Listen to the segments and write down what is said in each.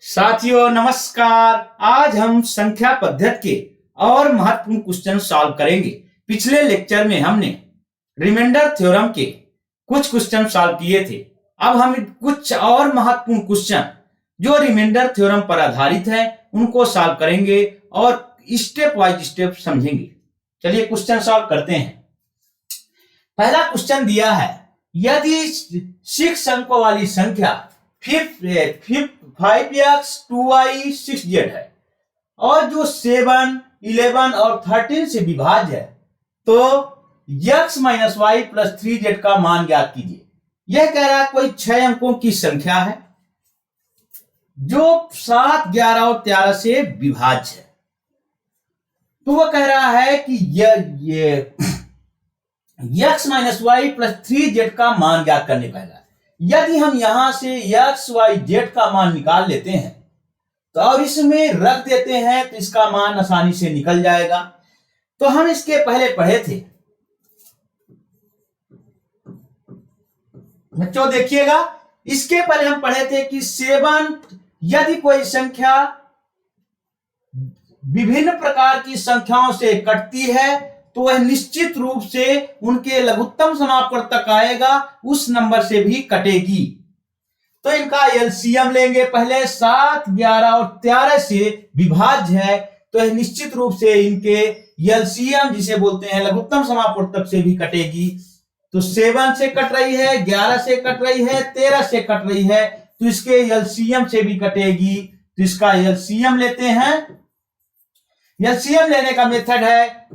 साथियों नमस्कार। आज हम संख्या पद्धति के और महत्वपूर्ण क्वेश्चन सॉल्व करेंगे। पिछले लेक्चर में हमने रिमाइंडर थ्योरम के कुछ क्वेश्चन सॉल्व किए थे। अब हम कुछ और महत्वपूर्ण क्वेश्चन जो रिमाइंडर थ्योरम पर आधारित है उनको सॉल्व करेंगे और स्टेप वाइज स्टेप समझेंगे। चलिए क्वेश्चन सॉल्व करते हैं। पहला क्वेश्चन दिया है, यदि 6 अंकों वाली संख्या 5x 2y 6z है और जो 7, 11 और 13 से विभाज्य है तो x minus y plus 3z का मान ज्ञात कीजिए। यह कह रहा है कोई 6 अंकों की संख्या है जो 7, 11 और 13 से विभाज्य है। तो वह कह रहा है कि ये x minus y plus 3z का मान ज्ञात करने का है। यदि हम यहां से x, y, z का मान निकाल लेते हैं तो और इसमें रख देते हैं तो इसका मान आसानी से निकल जाएगा। तो हम इसके पहले पढ़े थे बच्चों, देखिएगा इसके पहले हम पढ़े थे कि 7 यदि कोई संख्या विभिन्न प्रकार की संख्याओं से कटती है तो वह निश्चित रूप से उनके लघुत्तम समापवर्त तक आएगा, उस नंबर से भी कटेगी। तो इनका एलसीएम लेंगे। पहले 7, 11 और 13 से विभाज्य है तो यह निश्चित रूप से इनके एलसीएम जिसे बोलते हैं लघुत्तम समापवर्त तक से भी कटेगी। तो 7 से कट रही है, 11 से कट रही है, 13 से कट रही है तो इसके एलसीएम से भी कटेगी। तो इसका एलसीएम लेते हैं। एलसीएम लेने का मेथड है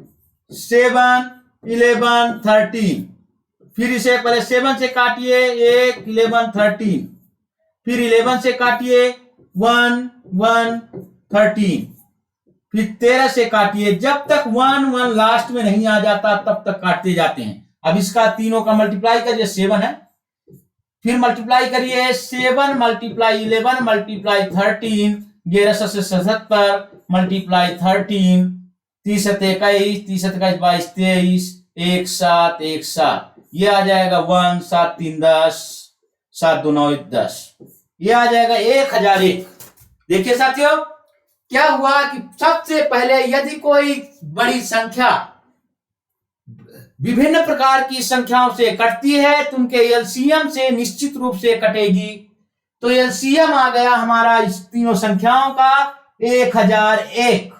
7, 11, 13। फिर इसे पहले 7 से काटिए 1, 11, 13। फिर 11 से काटिए 1, 1, 13। फिर 13 से काटिए जब तक 1, 1 लास्ट में नहीं आ जाता तब तक काटते जाते हैं। अब इसका तीनों का मल्टीप्लाई करिए, 7 है। फिर मल्टीप्लाई करिए 7 मल्टीप्लाई 11 मल्टीप्लाई 13, 11 से 77 मल्टीप्लाई 13, 30 21, 30 21 22 23, 1 7 1 7, ये आ जाएगा 1 7 3 10, 7 2 9 10, ये आ जाएगा 1001। देखिए साथियों क्या हुआ कि सबसे पहले यदि कोई बड़ी संख्या विभिन्न प्रकार की संख्याओं से कटती है तो उनके एलसीएम से निश्चित रूप से कटेगी। तो एलसीएम आ गया हमारा इस तीनों संख्याओं का 1001,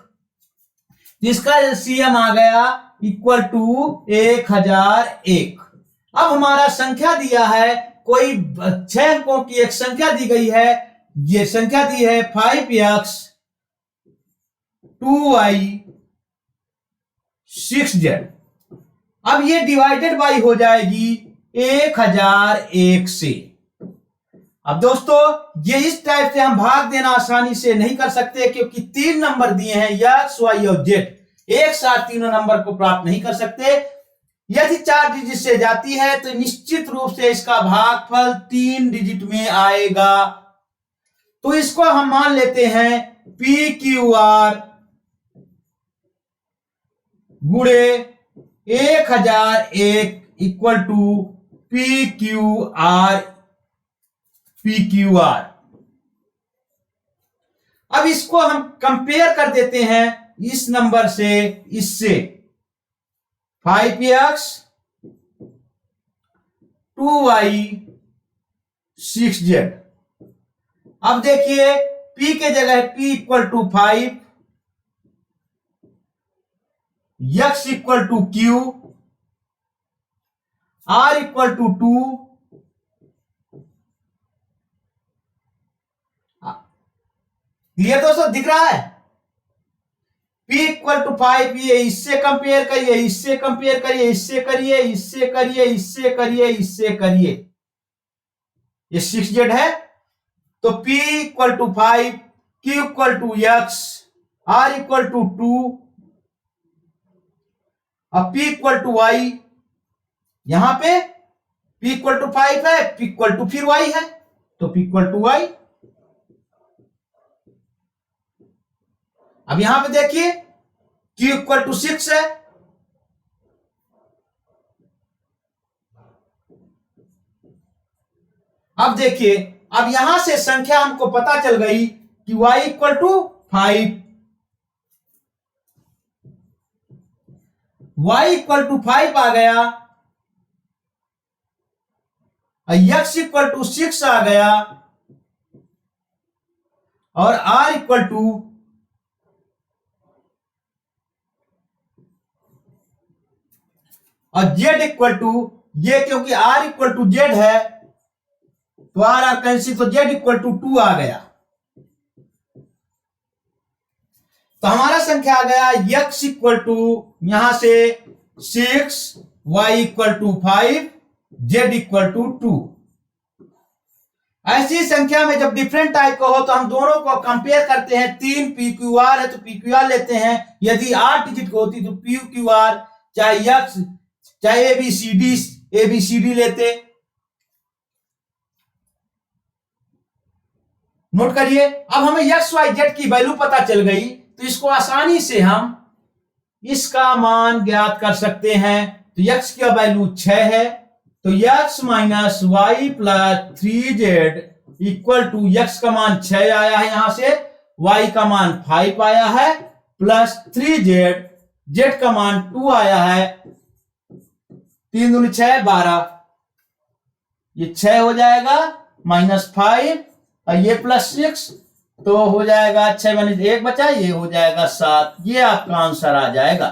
जिसका एलसीएम आ गया इक्वल टू 1001। अब हमारा संख्या दिया है, कोई 6 अंकों की एक संख्या दी गई है। ये संख्या दी है 5x 2y 6z। अब ये डिवाइडेड बाई हो जाएगी 1001 से। अब दोस्तों ये इस टाइप से हम भाग देना आसानी से नहीं कर सकते क्योंकि 3 नंबर दिए हैं x, y और z, एक साथ तीनों नंबर को प्राप्त नहीं कर सकते। यदि 4 डिजिट से जाती है तो निश्चित रूप से इसका भागफल 3 डिजिट में आएगा। तो इसको हम मान लेते हैं PQR गुणे 1001 इक्वल टू PQR। अब इसको हम कंपेयर कर देते हैं इस नंबर से इससे, 5x 2y 6z। अब देखिए p के जगह p equal to 5, x equal to q, r equal to 2, clear दोस्तों दिख रहा है। p इक्वल टू 5, ये इससे कंपेयर करिए, इससे कंपेयर करिए, इससे करिए, इससे करिए, इससे करिए, इससे करिए, ये 6z है। तो p equal to 5, q equal to x, r equal to 2, अब p इक्वल टू y। यहां पे p इक्वल टू 5 है, p इक्वल टू फिर y है तो p इक्वल टू y। अब यहां पे देखिए q इक्वल टू 6 है, अब देखिए अब यहां से संख्या हमको पता चल गई कि y equal to 5, y equal to 5 आ गया, x इक्वल टू 6 आ गया, और r इक्वल टू और z इक्वल टू, ये क्योंकि r इक्वल टू z है तो r कैंसिल, तो z इक्वल टू 2 आ गया। तो हमारा संख्या आ गया x इक्वल टू यहां से 6, y equal to 5, z equal to 2। ऐसी संख्या में जब डिफरेंट टाइप का हो तो हम दोनों को कंपेयर करते हैं। 3 PQR है तो PQR लेते हैं, यदि 8 डिजिट की होती तो PQR, चाहे x चाहे ABCD लेते। नोट करिए, अब हमें x y z की वैल्यू पता चल गई तो इसको आसानी से हम इसका मान ज्ञात कर सकते हैं। तो x की वैल्यू 6 है, तो x minus y plus 3z equal to, x का मान 6 आया है यहां से, y का मान 5 आया है, प्लस 3z, z का मान 2 आया है, 3 दूनी 6 12, ये 6 हो जाएगा, माइनस 5 और ये प्लस 6, तो हो जाएगा 6 माइनस 1 बचा, ये हो जाएगा 7। ये आपका आंसर आ जाएगा।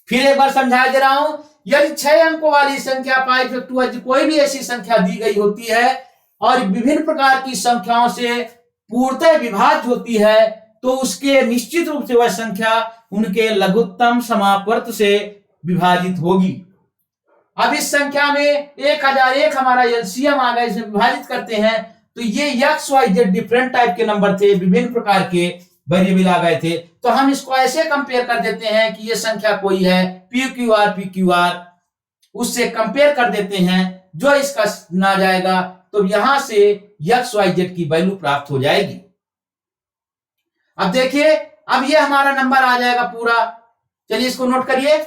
फिर एक बार समझा दे रहा हूं, यदि 6 अंकों वाली संख्या पाई फैक्टोरियल कोई भी ऐसी संख्या दी गई होती है और विभिन्न प्रकार की संख्याओं से पूर्णतः विभाज्य होती है तो उसके निश्चित रूप से वह संख्या उनके लघुत्तम समापवर्त से विभाजित होगी। अब इस संख्या में 1001 हमारा एलसीएम आ गया, इसे विभाजित करते हैं तो ये x y z different type के नंबर थे, विभिन्न प्रकार के वेरिएबल आ गए थे, तो हम इसको ऐसे कंपेयर कर देते हैं कि ये संख्या कोई है PQR, उससे कंपेयर कर देते हैं, जो इसका ना जाएगा तो यहां से एक्स वाई जेड की वैल्यू प्राप्त हो जाएगी। अब देखिए, अब ये हमारा नंबर आ जाएगा पूरा। चलिए इसको नोट करिए,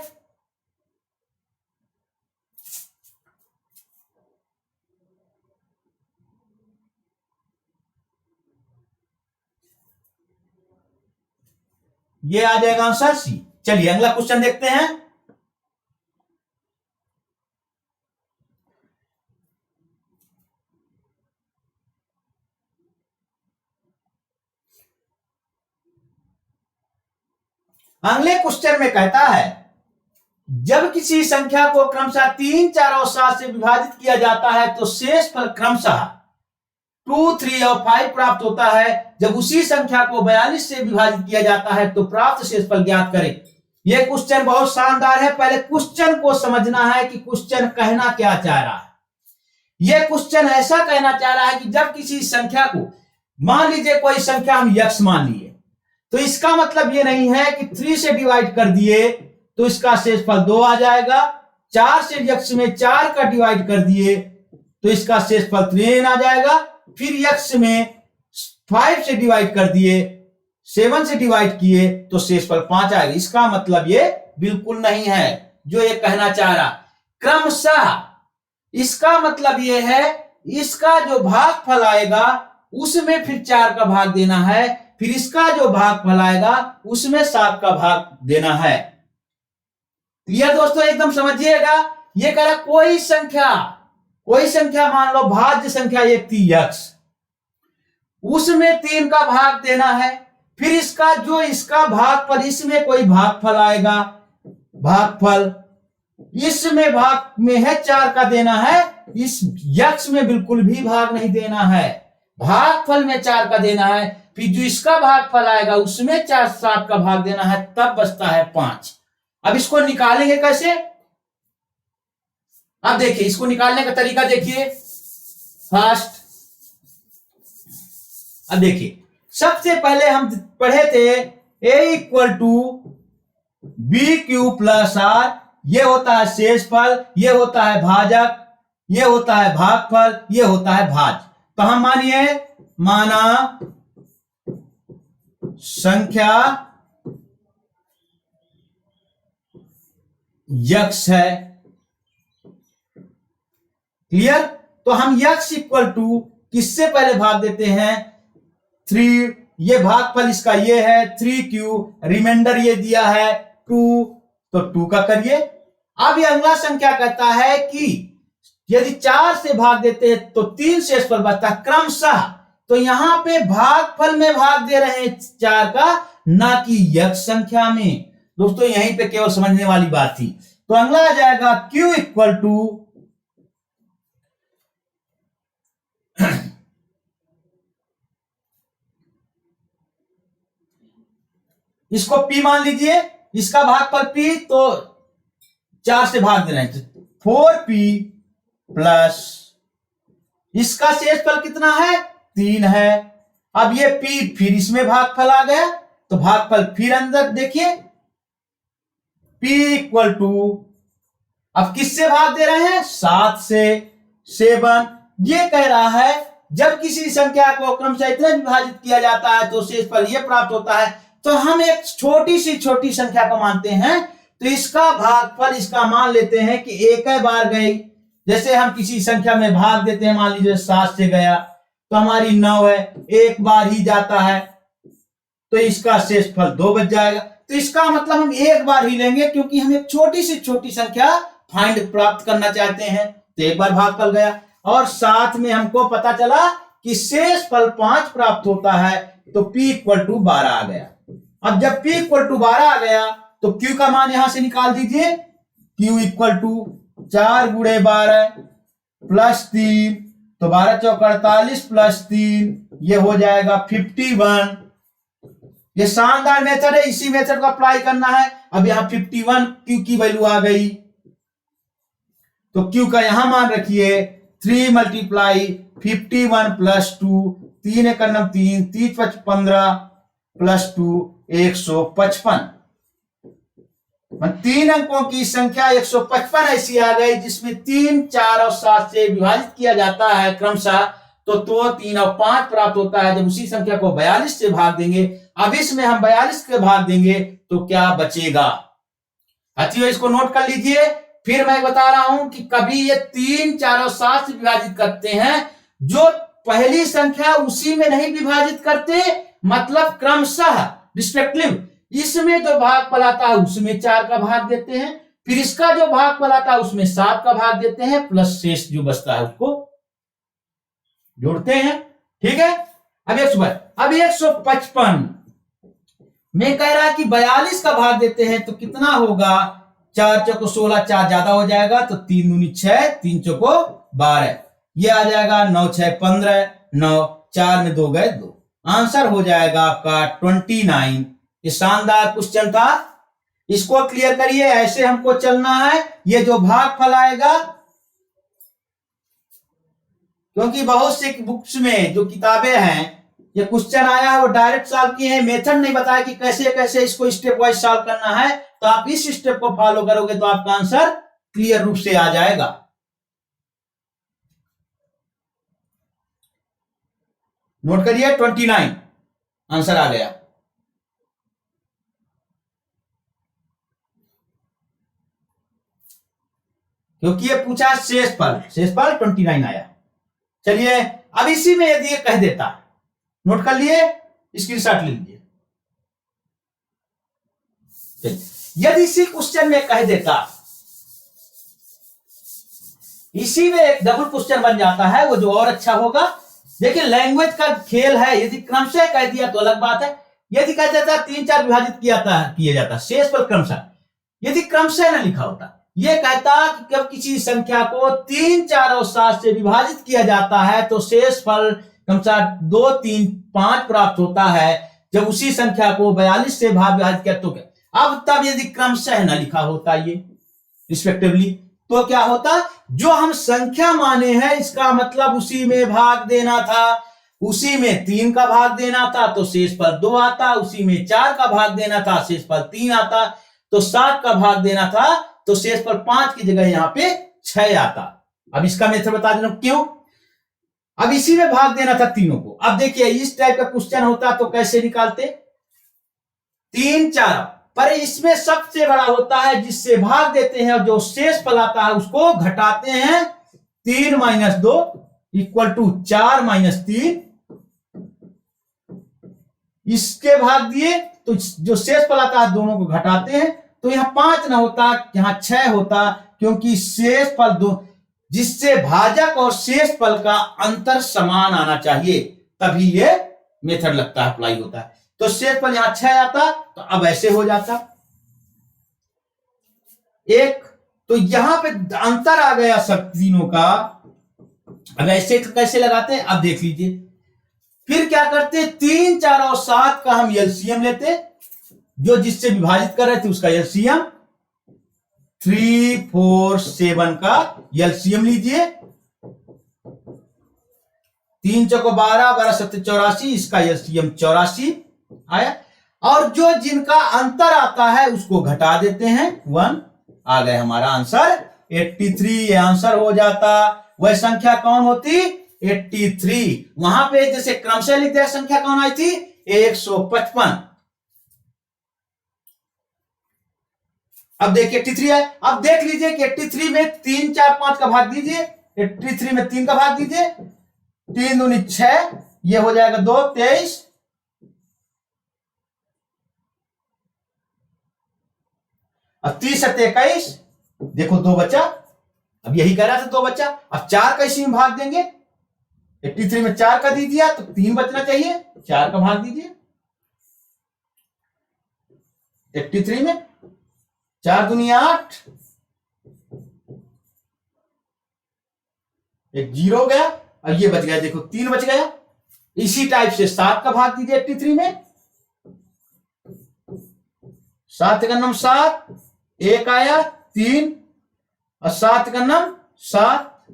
ये आ जाएगा आंसर सी। चलिए अगला क्वेश्चन देखते हैं। अगले क्वेश्चन में कहता है, जब किसी संख्या को क्रमशः 3, 4 और 7 से विभाजित किया जाता है तो शेषफल क्रमशः 2, 3 और 5 प्राप्त होता है। जब उसी संख्या को 42 से विभाजित किया जाता है तो प्राप्त शेषफल ज्ञात करें। यह क्वेश्चन बहुत शानदार है। पहले क्वेश्चन को समझना है कि क्वेश्चन कहना क्या चाह रहा है। यह क्वेश्चन ऐसा कहना चाह रहा है कि जब किसी संख्या को, मान लीजिए कोई संख्या हम x मान लिए, तो इसका मतलब यह नहीं है कि 3 से डिवाइड कर दिए तो इसका शेषफल 2 आ जाएगा, 4 से x में 4 का डिवाइड कर दिए तो इसका शेषफल 3 आ जाएगा, फिर x में 5 से डिवाइड कर दिए, 7 से डिवाइड किए तो शेषफल 5 आएगा। इसका मतलब ये बिल्कुल नहीं है जो ये कहना चाह रहा। क्रमशः इसका मतलब ये है, इसका जो भागफल आएगा उसमें फिर 4 का भाग देना है, फिर इसका जो भागफल आएगा उसमें 7 का भाग देना है। क्लियर दोस्तों, एकदम समझिएगा। ये कह रहा कोई संख्या मान लो भाज्य संख्या एक थी x, उसमें 3 का भाग देना है, फिर इसका भागफल, इसमें कोई भागफल आएगा, भागफल इसमें भाग में है 4 का देना है, इस x में बिल्कुल भी भाग नहीं देना है, भागफल में 4 का देना है, फिर जो इसका भागफल आएगा उसमें 7 का भाग देना है, तब बचता है 5। अब इसको निकालेंगे कैसे? अब देखिए, इसको निकालने का तरीका देखिए। फर्स्ट, अब देखिए, सबसे पहले हम पढ़े थे a equal to b q plus r, ये होता है शेषफल, ये होता है भाजक, ये होता है भागफल, ये होता है भाज्य। तो हम माना संख्या x है। क्लियर? तो हम x इक्वल टू किससे पहले भाग देते हैं? 3 ये भागफल इसका ये है 3q, रिमाइंडर ये दिया है 2, तो 2 का करिए। अब ये अगला संख्या कहता है कि यदि 4 से भाग देते हैं तो 3 शेषफल बचता है क्रमशः। तो यहां पे भागफल में भाग दे रहे हैं 4 का, ना कि यक संख्या में। दोस्तों यहीं पे केवल समझने वाली बात थी। तो अगला आ जाएगा q इक्वल टू इसको p मान लीजिए, इसका भागफल p, तो 4 से भाग दे रहे हैं 4p प्लस इसका शेषफल कितना है 3 है। अब ये p फिर इसमें भागफल आ गया, तो भागफल फिर अंदर देखिए p इक्वल टू, अब किससे भाग दे रहे हैं 7 से, 7। ये कह रहा है जब किसी संख्या को क्रमशः इतना विभाजित किया जाता है तो शेषफल ये प्राप्त होता है। तो हम एक छोटी संख्या को मानते हैं, तो इसका भागफल इसका मान लेते हैं कि एक बार गई। जैसे हम किसी संख्या में भाग देते हैं, मान लीजिए 7 से गया तो हमारी 9 है, एक बार ही जाता है, तो इसका शेषफल 2 बच जाएगा। तो इसका मतलब हम एक बार ही लेंगे, क्योंकि हम एक छोटी संख्या फाइंड प्राप्त करना चाहते हैं। तो एक बार भागफल गया, और साथ में हमको पता चला कि शेषफल 5 प्राप्त होता है, तो p इक्वल टू 12 आ गया। अब जब p इक्वल टू 12 आ गया तो q का मान यहां से निकाल दीजिए, q इक्वल टू 4 गुणे 12 प्लस 3, तो 12 चौक 48 प्लस 3, ये हो जाएगा 51। ये शानदार मेथड है, इसी मेथड को अप्लाई करना है। अब यहां 51 q की वैल्यू आ गई, तो q का यहां मान रखिए 3 मल्टीप्लाई 51 प्लस 2, 3 एक 3, 3 15 प्लस 2 155। 3 अंकों की संख्या 155 ऐसी आ गई जिसमें 3, 4 और 7 से विभाजित किया जाता है क्रमशः, तो 2, 3 और 5 प्राप्त होता है। जब उसी संख्या को 42 से भाग देंगे, अब इसमें हम 42 के भाग देंगे तो क्या बचेगा। साथियों इसको नोट कर लीजिए। फिर मैं बता रहा हूं कि कभी ये 3, 4 और 7 से विभाजित करते हैं, जो पहली संख्या उसी में नहीं विभाजित करते, मतलब क्रमशः रिस्पेक्टिव इसमें जो भागफल आता है उसमें 4 का भाग देते हैं, फिर इसका जो भागफल आता है उसमें 7 का भाग देते हैं, प्लस शेष जो बचता है उसको जोड़ते हैं। ठीक है। अब 155 में कह रहा है कि 42 का भाग देते हैं, तो कितना होगा, 4 चौको 16, 4 ज्यादा हो जाएगा, तो 3 दूनी 6, 3 चौको 12, ये आ जाएगा 9 6 15, 9 4 में 2 गए 2, आंसर हो जाएगा आपका 29। ये शानदार क्वेश्चन था, इसको क्लियर करिए। ऐसे हमको चलना है। ये जो भागफल आएगा, क्योंकि बहुत सी बुक्स में जो किताबें हैं ये क्वेश्चन आया है वो डायरेक्ट सॉल्व किए हैं, मेथड नहीं बताया कि कैसे कैसे इसको स्टेप वाइज सॉल्व करना है। तो आप इस स्टेप को फॉलो करोगे तो आपका आंसर क्लियर रूप से आ जाएगा। नोट करिए 29 आंसर आ गया। क्योंकि ये पूछा शेषफल 29 आया। चलिए अब इसी में यदि ये कह देता, नोट कर लिए, स्क्रीनशॉट ले लीजिए। यदि इसी क्वेश्चन में कह देता, इसी में एक डबल क्वेश्चन बन जाता है, वो जो और अच्छा होगा। देखिए लैंग्वेज का खेल है, यदि क्रमशः कह दिया तो अलग बात है। यदि कह देता 3 4 विभाजित किया जाता शेषफल क्रमशः, यदि क्रमशः न लिखा होता, ये कहता कि जब किसी संख्या को 3 4 और 7 से विभाजित किया जाता है तो शेषफल क्रमशः 2 3 5 प्राप्त होता है। जब उसी संख्या को 42 से विभाजित किया तो क्या, अब तब यदि क्रमशः न लिखा होता ये रिस्पेक्टिवली, तो क्या होता, जो हम संख्या माने हैं इसका मतलब उसी में भाग देना था, उसी में 3 का भाग देना था तो शेषफल 2 आता, उसी में 4 का भाग देना था शेषफल 3 आता, तो 7 का भाग देना था तो शेषफल 5 की जगह यहां पे 6 आता। अब इसका मेथड बता देना क्यों। अब इसी में भाग देना था तीनों को। अब देखिए इस टाइप का क्वेश्चन होता तो कैसे निकालते, 3 4, पर इसमें सबसे बड़ा होता है जिससे भाग देते हैं और जो शेषफल आता है उसको घटाते हैं। 3 - 2 इक्वल टू 4 - 3, इसके भाग दिए तो जो शेष फल आता है दोनों को घटाते हैं, तो यहाँ 5 ना होता, यहाँ 6 होता, क्योंकि शेष फल दो जिससे भाजक और शेष फल का अंतर समान आना चाहिए, तभी ये मेथड लगता है, अप्लाई होता है। तो शेष फल यहां 6 आता, तो अब ऐसे हो जाता एक, तो यहां पे अंतर आ गया सब तीनों का। अब ऐसे कैसे लगाते हैं, अब देख लीजिए। फिर क्या करते, 3, 4 और 7 का हम एलसीएम लेते, जो जिससे विभाजित कर रहे थे उसका एलसीएम, 3, 4, 7 का एलसीएम लीजिए। 3 चौको 12, 12 7 84, इसका एलसीएम 84 आया। और जो जिनका अंतर आता है उसको घटा देते हैं, 1 आ गए, हमारा आंसर 83 ये आंसर हो जाता। वह संख्या कौन होती, 83। वहां पे जैसे क्रमशः लिख दिया, संख्या कौन आई थी, 155। अब देखिए 83 है। अब देख लीजिए कि 83 में 3, 4, 5 का भाग दीजिए, 83 में 3 का भाग दीजिए, 3 दूनी 6, ये हो जाएगा 2, 23, अब 30 7 21, देखो 2 बचा। अब यही कह रहा था 2 बचा। अब 4 का इसी में भाग देंगे, 83 में 4 का दे दिया तो 3 बचना चाहिए, 4 का भाग दीजिए 83 में, 4 दूनी 8, एक 0 गया, और ये बच गया, देखो 3 बच गया। इसी टाइप से 7 का भाग दीजिए 83 में, 7 का नम 7, 1 आया 3, और 7 का नम 7,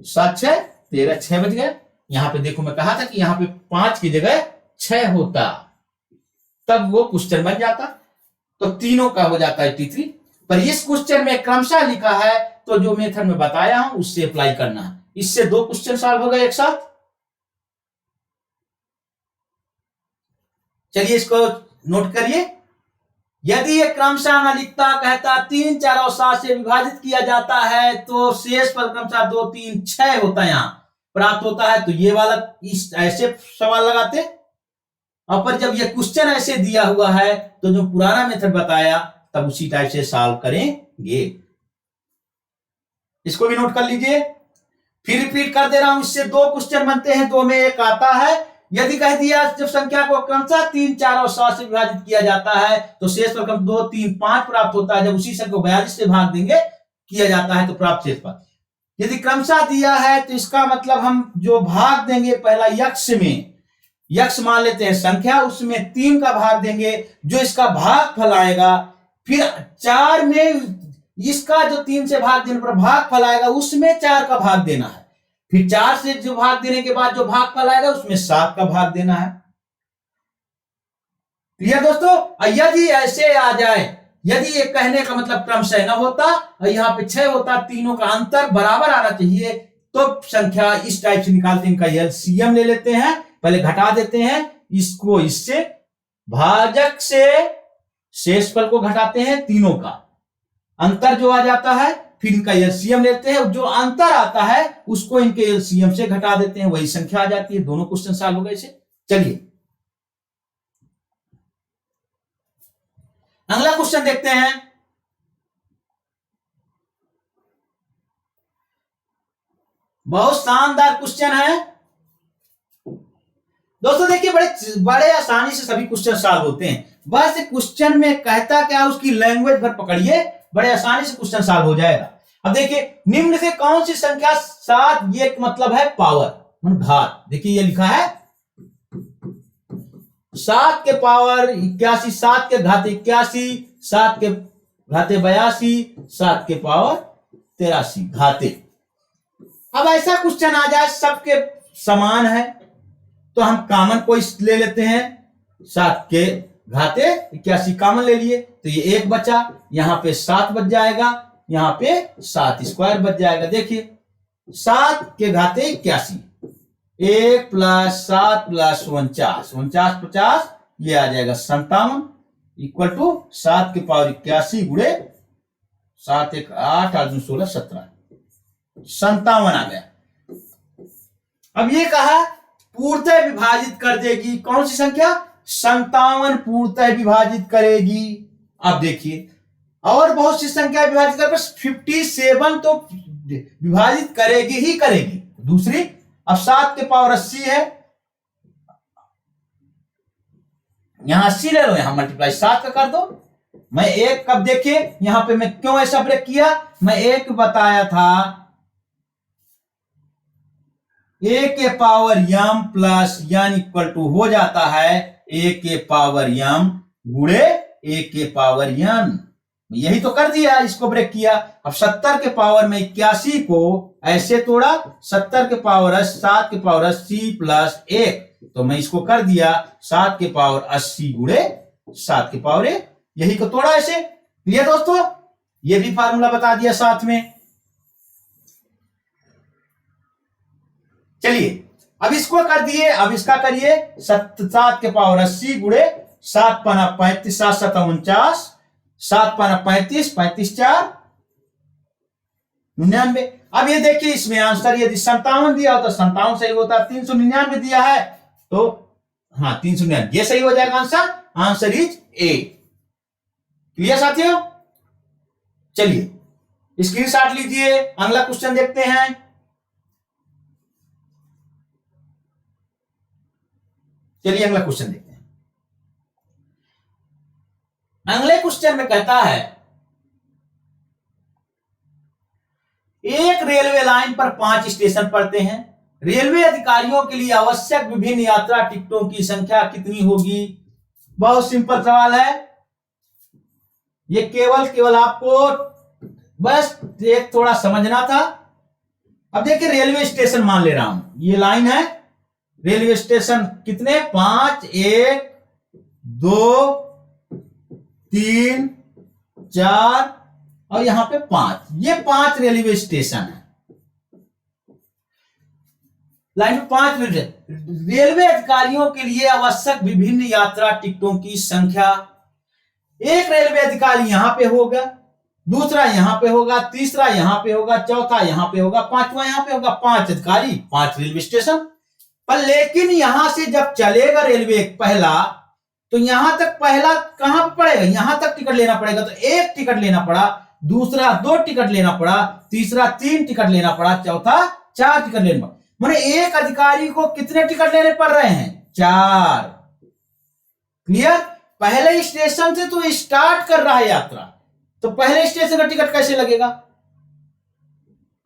7 6 13, 6 बच गया। यहां पे देखो मैं कहा था कि यहां पे 5 की जगह 6 होता, तब वो क्वेश्चन बन जाता, तो तीनों का हो जाता है 83। पर इस क्वेश्चन में क्रमशः लिखा है, तो जो मेथड में बताया हूं उससे अप्लाई करना है। इससे 2 क्वेश्चन सॉल्व हो गए एक साथ। चलिए इसको नोट करिए। यदि ये क्रमशः न लिखता, कहता 3, 4 और 7 से विभाजित किया जाता है, तो शेष फल क्रमशः 2, 3, 6 होता है यहां प्राप्त होता है, तो ये वाला इस ऐसे सवाल लगाते। और पर जब ये क्वेश्चन ऐसे दिया हुआ है, तो जो पुराना मेथड बताया तब उसी टाइप से सॉल्व करेंगे। इसको भी नोट कर लीजिए। फिर रिपीट कर दे रहा हूं, इससे 2 क्वेश्चन बनते हैं, 2 में 1 आता है। यदि कह दिया जब संख्या को क्रमशः 3, 4 और 7 से विभाजित किया जाता है, तो शेष फल क्रम 2, 3, 5 प्राप्त होता है। जब उसी संख्या को 42 से भाग देंगे किया जाता है, तो प्राप्त शेष फल। यदि क्रमशः दिया है, तो इसका मतलब हम जो भाग देंगे पहला यक्ष में, यक्ष मान लेते हैं संख्या, उसमें 3 का भाग देंगे, जो इसका भाग फल आएगा। फिर 4 में इसका जो 3 से भाग देने पर भाग फल आएगा, उसमें 4 का भाग देना है। फिर 4 से जो भाग देने के बाद जो भाग फल आएगा, उसमें 7 का भाग देना है। क्लियर दोस्तों। यदि ऐसे आ जाए, यदि ये कहने का मतलब क्रमशः न होता और यहाँ पे 6 होता, तीनों का अंतर बराबर आना चाहिए, तो संख्या इस टाइप से निकालते हैं। इनका एलसीएम ले लेते हैं, पहले घटा देते हैं इसको इससे, भाजक से शेषफल को घटाते हैं, तीनों का अंतर जो आ जाता है, फिर इनका एलसीएम लेते हैं, जो अंतर आता है उसको इनके एलसीएम से घटा देते हैं, वही संख्या आ जाती है। दोनों क्वेश्चन सॉल्व हो गए इसे। चलिए अगला क्वेश्चन देखते हैं। बहुत शानदार क्वेश्चन है दोस्तों। देखिए बड़े आसानी से सभी क्वेश्चन सॉल्व होते हैं। बस क्वेश्चन में कहता क्या, उसकी लैंग्वेज भर पकड़िए, बड़े आसानी से क्वेश्चन सॉल्व हो जाएगा। अब देखिए, निम्न से कौन सी संख्या 7, ये मतलब है पावर, घात। देखिए ये लिखा है 7 के पावर 81, 7 के घात 81, 7 के घाते 82, 7 के पावर 83 घाते। अब ऐसा क्वेश्चन आ जाए सबके समान है, तो हम कॉमन को ले लेते हैं, 7 के घाते 81 कॉमन ले लिए, तो ये 1 बचा, यहां पे 7 बच जाएगा, यहां पे 7 स्क्वायर बच जाएगा। देखिए 7 के घाते 81, 1 + 7 + 49, 49 50, ये आ जाएगा 57 इक्वल टू 7 के पावर 81 गुणे 7 1 8 8 2 16 17, 57 आ गया। अब ये कहा पूर्णतः विभाजित कर देगी कौन सी संख्या, 57 पूर्णतः विभाजित करेगी। अब देखिए और बहुत सी संख्या विभाजित कर, बस 57 तो विभाजित करेगी ही करेगी। दूसरी, अब 7 के पावर 80 है, यहां 80 ले लो, यहां मल्टीप्लाई 7 का कर दो। मैं एक, कब देखिए यहां पे मैं क्यों ऐसा ब्रेक किया, मैं एक बताया था a के power m plus n equal to हो जाता है a के पावर m गुणे a के पावर n। यही तो कर दिया, इसको ब्रेक किया। अब 70 के पावर में 81 को ऐसे तोड़ा, 70 के पावर 7 के पावर 80 प्लस 1, तो मैं इसको कर दिया 7 के पावर 80 गुणे 7 के पावर 1, यही को तोड़ा ऐसे। क्लियर दोस्तों, ये भी फार्मूला बता दिया साथ में। चलिए अब इसको कर दिए, अब इसका करिए 7 के पावर 80 गुणे 7 पना 35, 7 7 49, 7 पना 35, 35 4 99। अब ये देखिए इसमें आंसर यदि 57 दिया होता 57 सही होता, 399 दिया है तो हाँ 399 ये सही हो जाएगा answer. Answer is a. Clear साथियों, चलिए स्क्रीनशॉट लीजिए, अगला क्वेश्चन देखते हैं। चलिए अगला क्वेश्चन देखते हैं। अगले क्वेश्चन में कहता है एक रेलवे लाइन पर 5 स्टेशन पड़ते हैं, रेलवे अधिकारियों के लिए आवश्यक विभिन्न यात्रा टिकटों की संख्या कितनी होगी। बहुत सिंपल सवाल है, ये केवल आपको बस एक थोड़ा समझना था। अब देखिए रेलवे स्टेशन मान ले रहा हूं, ये लाइन है, रेलवे स्टेशन कितने 5, 1 2 3 4 और यहां पे 5, ये 5 रेलवे स्टेशन है। लाइन में 5 रेलवे अधिकारियों के लिए आवश्यक विभिन्न यात्रा टिकटों की संख्या। एक रेलवे अधिकारी यहां पे होगा, दूसरा यहां पे होगा, तीसरा यहां पे होगा, चौथा यहां पे होगा, पांचवा यहां पे होगा। 5 अधिकारी 5 रेलवे स्टेशन पर, लेकिन यहां से जब चलेगा रेलवे पहला, तो यहां तक पहला कहां पे पड़ेगा, यहां तक टिकट लेना पड़ेगा, तो 1 टिकट लेना पड़ा, दूसरा 2 टिकट लेना पड़ा, तीसरा 3 टिकट लेना पड़ा, चौथा 4 टिकट लेना पड़ा। माने एक अधिकारी को कितने टिकट लेने पड़ रहे हैं, 4। क्लियर, पहले स्टेशन से तो स्टार्ट कर रहा है यात्रा, तो पहले स्टेशन का टिकट कैसे लगेगा।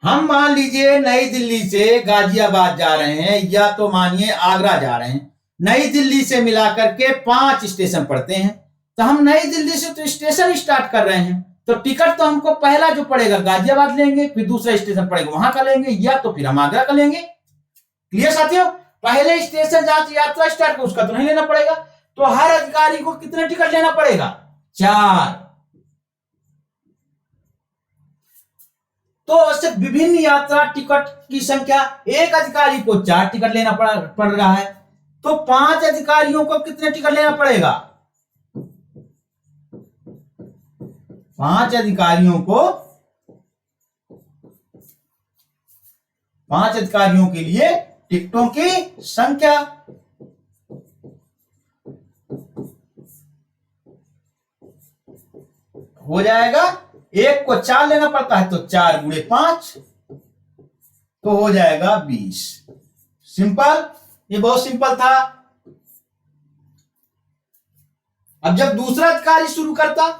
हम मान लीजिए नई दिल्ली से गाजियाबाद जा रहे हैं, या तो मानिए आगरा जा रहे हैं, नई दिल्ली से मिलाकर के 5 स्टेशन पड़ते हैं, तो हम नई दिल्ली से तो स्टेशन स्टार्ट कर रहे हैं, तो टिकट तो हमको पहला जो पड़ेगा गाजियाबाद लेंगे, फिर दूसरा स्टेशन पड़ेगा वहां का लेंगे, या तो फिर हम आगरा का लेंगे। क्लियर साथियों, पहले स्टेशन जहां से यात्रा स्टार्ट कर उसका तो नहीं लेना पड़ेगा, तो हर अधिकारी को कितने टिकट लेना पड़ेगा, 4। तो आवश्यक विभिन्न यात्रा टिकट की संख्या, एक अधिकारी को 4 टिकट लेना पड़ रहा है, तो 5 अधिकारियों को कितने टिकट लेना पड़ेगा, 5 अधिकारियों को, 5 अधिकारियों के लिए टिकटों की संख्या। हो जाएगा, एक को 4 लेना पड़ता है, तो 4 गुणे 5 तो हो जाएगा 20। सिंपल, ये बहुत सिंपल था। अब जब दूसरा अधिकारी शुरू करता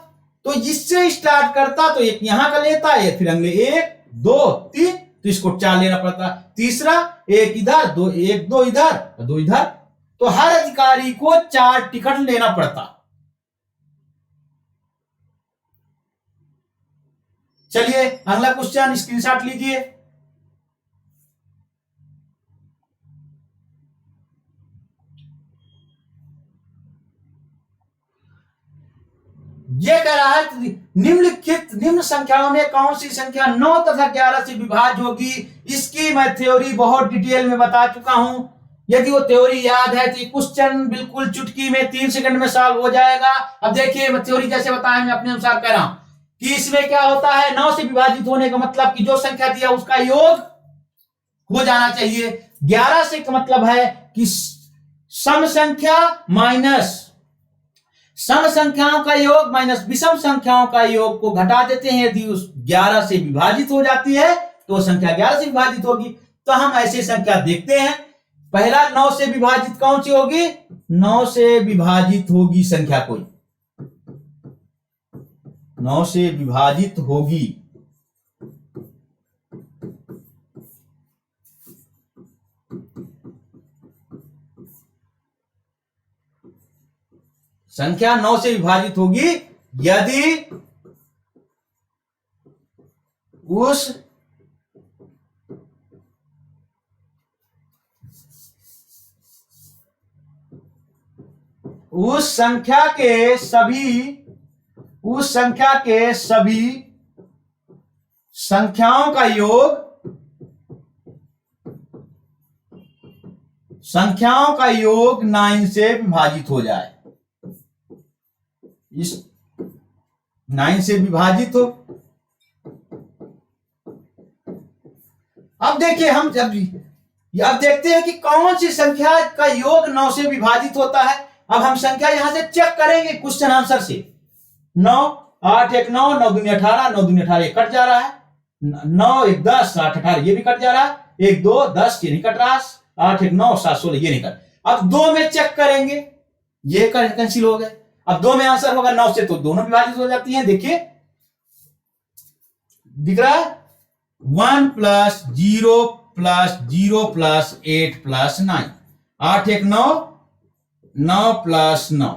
तो इससे स्टार्ट करता, तो एक यहां का लेता है, फिर अगले 1 2 3, तो इसको 4 लेना पड़ता, तीसरा 1 इधर 2, 1 2 इधर 2 इधर, तो हर अधिकारी को 4 टिकट लेना पड़ता। चलिए अगला क्वेश्चन स्क्रीनशॉट लीजिए। ये कह रहा है निम्नलिखित निम्न संख्याओं में कौन सी संख्या 9 तथा 11 से विभाज्य होगी। इसकी मैं थ्योरी बहुत डिटेल में बता चुका हूं, यदि वो थ्योरी याद है तो क्वेश्चन बिल्कुल चुटकी में 3 सेकंड में सॉल्व हो जाएगा। अब देखिए मैं थ्योरी जैसे बताया, मैं अपने अनुसार कह रहा हूं कि इसमें क्या होता है, 9 से विभाजित होने का मतलब कि जो संख्या दिया उसका योग हो जाना चाहिए। 11 से का मतलब है कि सम संख्या माइनस सम संख्याओं का योग माइनस विषम संख्याओं का योग को घटा देते हैं। यदि उस 11 से विभाजित हो जाती है तो संख्या 11 से विभाजित होगी। तो हम ऐसी संख्या देखते हैं। पहला 9 से विभाजित कौन सी होगी? 9 से विभाजित होगी संख्या कोई, 9 से विभाजित होगी। संख्या 9 से विभाजित होगी यदि उस संख्या के सभी संख्याओं का योग 9 से विभाजित हो जाए। इस 9 से विभाजित हो। अब देखिए हम अब देखते हैं कि कौन सी संख्या का योग 9 से विभाजित होता है। अब हम संख्या यहां से चेक करेंगे क्वेश्चन आंसर से। 9 8 1 9 9 दूनी 18 9 दूनी 18 कट जा रहा है। 9 1 10 8 18 ये भी कट जा रहा है। 1 2 10 ये नहीं कट रहा। 8 1 9 7 16 ये नहीं कट। अब 2 में चेक करेंगे, ये कैंसिल हो गए। अब 2 में आंसर होगा 9 से, तो दोनों विभाजित हो जाती हैं। देखिए दिख रहा है 1 + 0 + 0 + 8 + 9 8 1 9 9 + 9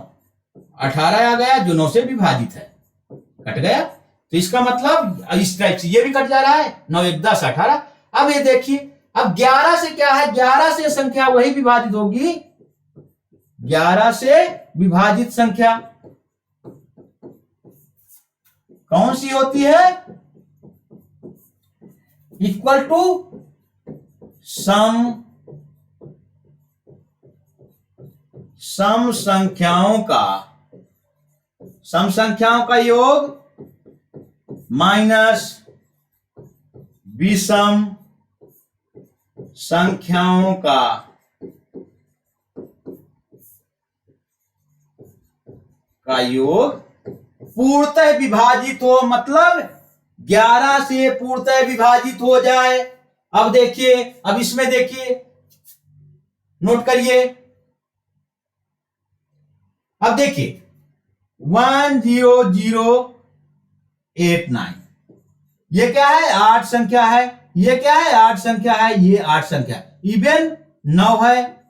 18 आ गया जो 9 से विभाजित है, कट गया। तो इसका मतलब इस टाइप से ये भी कट जा रहा है। 9 1 10 18। अब ये देखिए अब 11 से क्या है? 11 से संख्या वही विभाजित होगी, 11 से विभाजित संख्या कौन सी होती है? इक्वल टू सम संख्याओं का योग माइनस विषम संख्याओं का योग पूर्णतः विभाजित हो, मतलब 11 से पूर्णतः विभाजित हो जाए। अब देखिए, अब इसमें देखिए, नोट करिए। अब देखिए 1 0 0 8 9 ये क्या है? 8 संख्या है। ये क्या है? 8 संख्या है। ये 8 संख्या इवन 9 है।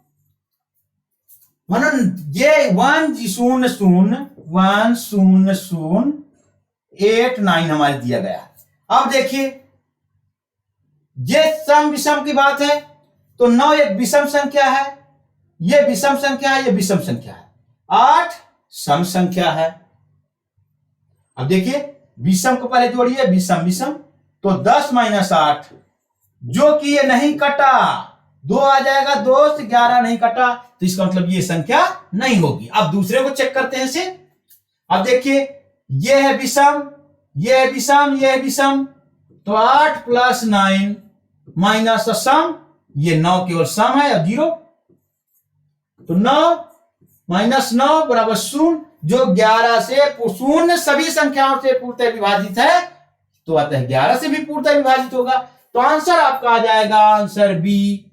म्हणून ये 1 0 0 1 0 0 8 9 हमारे दिया गया। अब देखिए ये सम विषम की बात है तो 9 एक विषम संख्या है, ये विषम संख्या है, ये विषम संख्या है। 8 सम संख्या है। अब देखिए विषम को पहले जोड़िए, विषम विषम, तो 10 - 8 जो कि ये नहीं कटा, 2 आ जाएगा, 2 से 11 नहीं कटा, तो इसका मतलब ये संख्या नहीं होगी। अब दूसरे को चेक करते हैं इसे। अब देखिए ये है विषम, ये है विषम, ये है विषम, तो 8 + 9 माइनस सम, ये 9 केवल सम है और 0, तो 9 - 9 = 0, जो 11 से 0 सभी संख्याओं से पूर्णतः विभाजित है, तो अतः 11 से भी पूर्णतः विभाजित होगा। तो आंसर आपका आ जाएगा आंसर बी।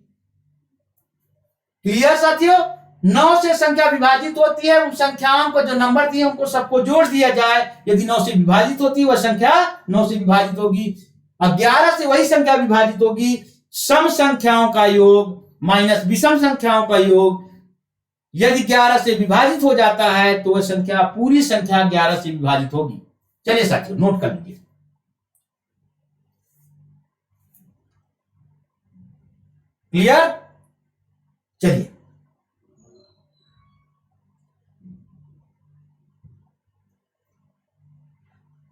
क्लियर साथियों? 9 से संख्या विभाजित होती है, उन संख्याओं को जो नंबर दिए उनको सबको जोड़ दिया जाए। यदि 9 से विभाजित होती है वह संख्या 9 से विभाजित होगी। अब 11 से वही संख्या विभाजित होगी, सम संख्याओं का योग माइनस विषम संख्याओं का योग। यदि 11 से विभाजित हो जाता है तो वह संख्या पूरी संख्या 11 से विभाजित होगी। चलिए साथियों नोट कर लीजिए। क्लियर? चलिए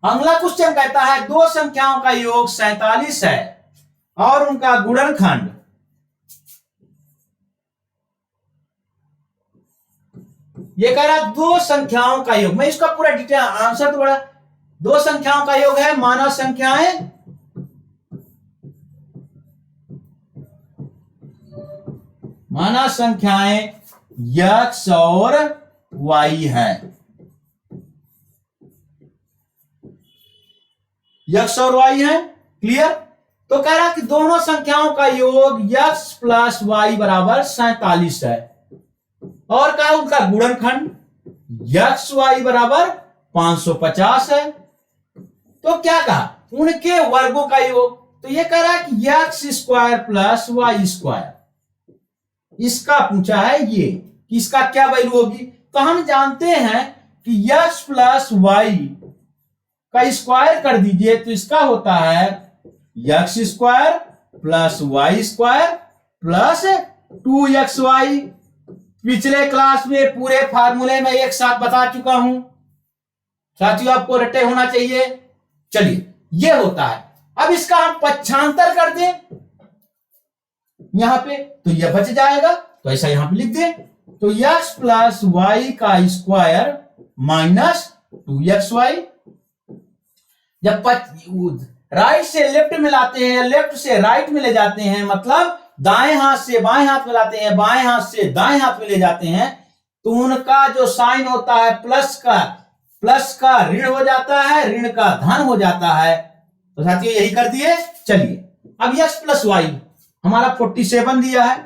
अगला क्वेश्चन कहता है दो संख्याओं का योग 47 है और उनका गुणनखंड ये कह रहा है दो संख्याओं का योग। मैं इसका पूरा डिटेल आंसर तो बड़ा, दो संख्याओं का योग है मानव संख्याएं x और y है, x और y है। क्लियर? तो कह रहा कि दोनों संख्याओं का योग x प्लस वाई बराबर 47 है, और कहा उनका गुणनखंड x y बराबर 550 है। तो क्या कहा? उनके वर्गों का योग। तो ये कह रहा है कि x square plus y square, इसका पूछा है ये कि इसका क्या वैल्यू होगी। तो हम जानते हैं कि एक्स प्लस वाई का स्क्वायर कर दीजिए तो इसका होता है x square plus y square plus 2xy। पिछले क्लास में पूरे फार्मूले में एक साथ बता चुका हूं साथियों, आपको रटे होना चाहिए। चलिए ये होता है। अब इसका हम पक्षांतर कर दें यहां पे तो यह बच जाएगा, तो ऐसा यहां पे लिख दें। तो x प्लस वाई का स्क्वायर माइनस 2xy। जब राइट से लेफ्ट मिलाते हैं, लेफ्ट से राइट में ले जाते हैं, मतलब दाएं हाथ से बाएं हाथ मिलाते हैं, बाएं हाथ से दाएं हाथ में ले जाते हैं, तो उनका जो साइन होता है प्लस का ऋण हो जाता है, ऋण का धन हो जाता है। तो साथियों यही कर दिए। चलिए अब x प्लस वाई हमारा 47 दिया है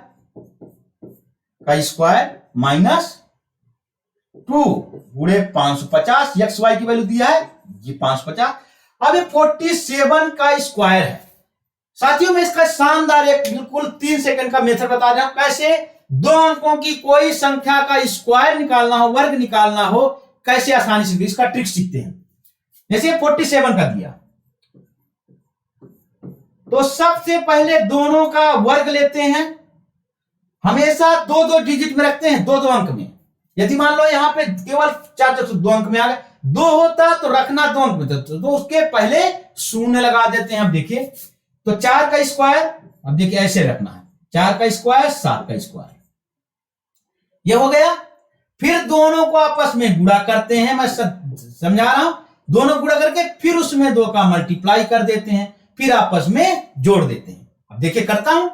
का स्क्वायर माइनस 2 गुणे 550, एक्स वाई की वैल्यू दिया है ये 550। अब ये 47 का स्क्वायर है। साथियों में इसका शानदार एक बिल्कुल 3 सेकंड का मेथड बता रहा हूं, कैसे दो अंकों की कोई संख्या का स्क्वायर निकालना हो, वर्ग निकालना हो, कैसे आसानी से इसका ट्रिक सीखते हैं। जैसे 47 का दिया तो सबसे पहले दोनों का वर्ग लेते हैं, हमेशा 2-2 डिजिट में रखते हैं, 2-2 अंक में। यदि मान लो यहां पे केवल 4-2 अंक में आ गए, 2 होता तो रखना 2 अंक में, तो उसके पहले शून्य लगा देते हैं। अब देखिए तो 4 का स्क्वायर, अब देखिए ऐसे रखना है, 4 का स्क्वायर 7 का स्क्वायर, ये हो गया। फिर दोनों को आपस में गुणा करते हैं, मैं समझा रहा हूं, दोनों गुणा करके फिर उसमें 2 का मल्टीप्लाई कर देते हैं, फिर आपस में जोड़ देते हैं। अब देखिए करता हूं,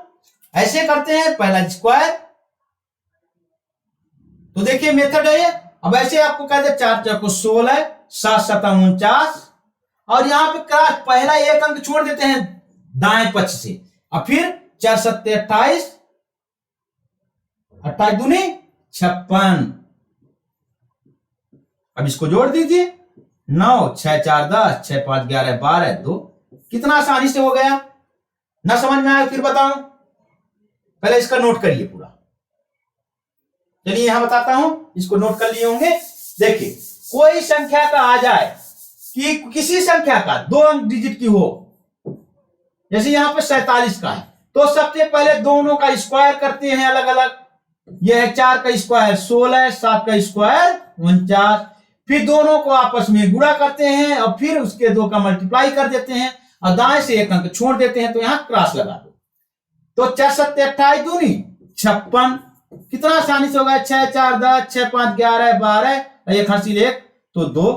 ऐसे करते हैं, पहला स्क्वायर, तो देखिए मेथड है ये। अब ऐसे आपको कहते हैं 4 को 16, 7 49, और यहां पे क्रॉस पहला एक अंक छोड़ देते हैं दाएं पक्ष से, और फिर 4 7 28, 28 दूनी 56। अब इसको जोड़ दीजिए, 9 6 4 10, 6 5 11 12 2। कितना आसानी से हो गया ना? समझ में आया? फिर बताऊं, पहले इसका नोट करिए पूरा। चलिए यहां बताता हूं, इसको नोट कर लिए होंगे। देखिए कोई संख्या का आ जाए कि किसी संख्या का 2 अंक डिजिट की हो, जैसे यहां पे 47 का है, तो सबसे पहले दोनों का स्क्वायर करते हैं अलग अलग। यह है 4 का स्क्वायर 16, 7 का स्क्वायर 49, फिर दोनों को आपस में गुणा करते हैं और फिर उसके 2 का मल्टीप्लाई कर देते हैं और दाएं से एक अंक छोड़ देते हैं, तो यहां क्रॉस लगा दो। तो 4 7 28 दूनी 56। कितना आसानी से होगा, 6 4 10, 6 5 11 12, एक हासिल 1 तो 2।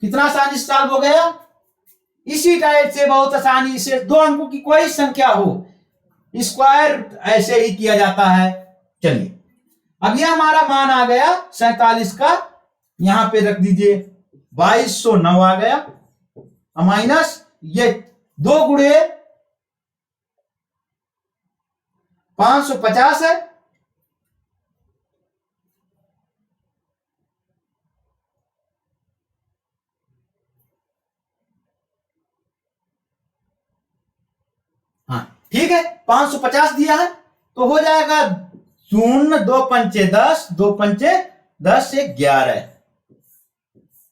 कितना आसानी से सॉल्व हो गया। इसी टाइप से बहुत आसानी से 2 अंकों की कोई संख्या हो, स्क्वायर ऐसे ही किया जाता है। चलिए अब यह हमारा मान आ गया 47 का, यहां पे रख दीजिए 2209 आ गया, माइनस ये 2 गुणे 550 है, हाँ ठीक है 550 दिया है, तो हो जाएगा 0 2 पंचे 10, 2 पंचे 10 से 11,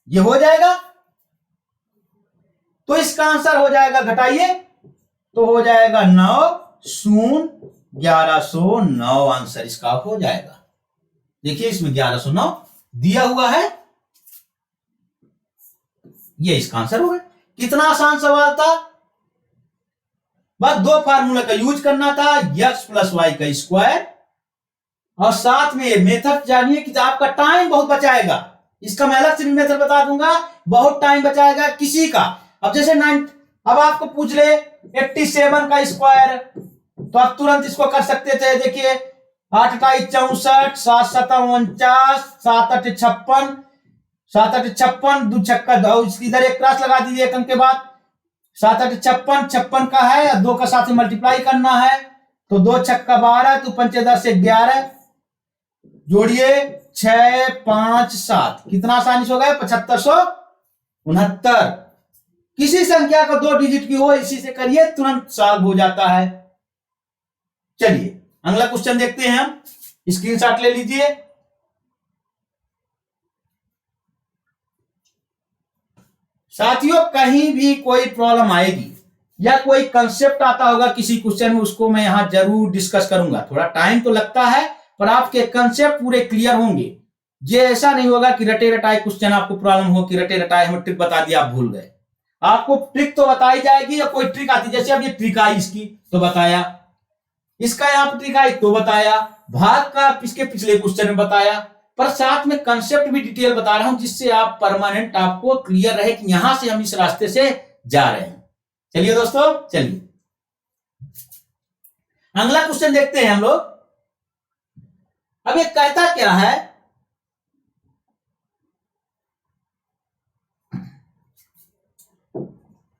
ये हो जाएगा। तो इसका आंसर हो जाएगा, घटाइए तो हो जाएगा 9 0 1109 आंसर इसका हो जाएगा। देखिए इसमें 1109 दिया हुआ है, ये इसका आंसर होगा। कितना आसान सवाल था, बस 2 फार्मूला का यूज करना था, x प्लस वाई का स्क्वायर, और साथ में मेथड जानिए कि आपका टाइम बहुत बचाएगा। इसका मैं अलग से भी मेथड बता दूंगा, बहुत टाइम बचाएगा किसी का। अब जैसे 9, अब आपको पूछ ले 87 का स्क्वायर, तो आप तुरंत इसको कर सकते थे। देखिए 8 का 64, 7 7 49, 7 8 56, 7 8 56, 2 छक्का 2, इधर एक क्रॉस लगा दीजिए एक अंक के बाद। 7 8 56, 56 का है, 2 का साथ में मल्टीप्लाई करना है, तो 2 छक्का 12, तो 5 10 11, जोड़िए 6 5 7, कितना आसानी से हो गया 7569। किसी संख्या का 2 डिजिट की हो इसी से करिए, तुरंत सॉल्व हो जाता है। चलिए अगला क्वेश्चन देखते हैं हम, स्क्रीनशॉट ले लीजिए। साथियों कहीं भी कोई प्रॉब्लम आएगी या कोई कंसेप्ट आता होगा किसी क्वेश्चन में, उसको मैं यहां जरूर डिस्कस करूंगा। थोड़ा टाइम तो लगता है पर आपके कंसेप्ट पूरे क्लियर होंगे। ये ऐसा नहीं होगा कि रटे रटाए क्वेश्चन आपको प्रॉब्लम हो कि रटे रटाए हमें ट्रिक बता दिया आप भूल गए। आपको ट्रिक तो बताई जाएगी, या कोई ट्रिक आती, जैसे अब ये ट्रिक आई इसकी तो बताया, इसका यहाँ पर ट्रिक आई तो बताया, भाग का इसके पिछले क्वेश्चन में बताया, पर साथ में कंसेप्ट भी डिटेल बता रहा हूं जिससे आप परमानेंट आपको क्लियर रहे कि यहां से हम इस रास्ते से जा रहे हैं। चलिए दोस्तों, चलिए अगला क्वेश्चन देखते हैं हम लोग। अब ये कहता क्या है,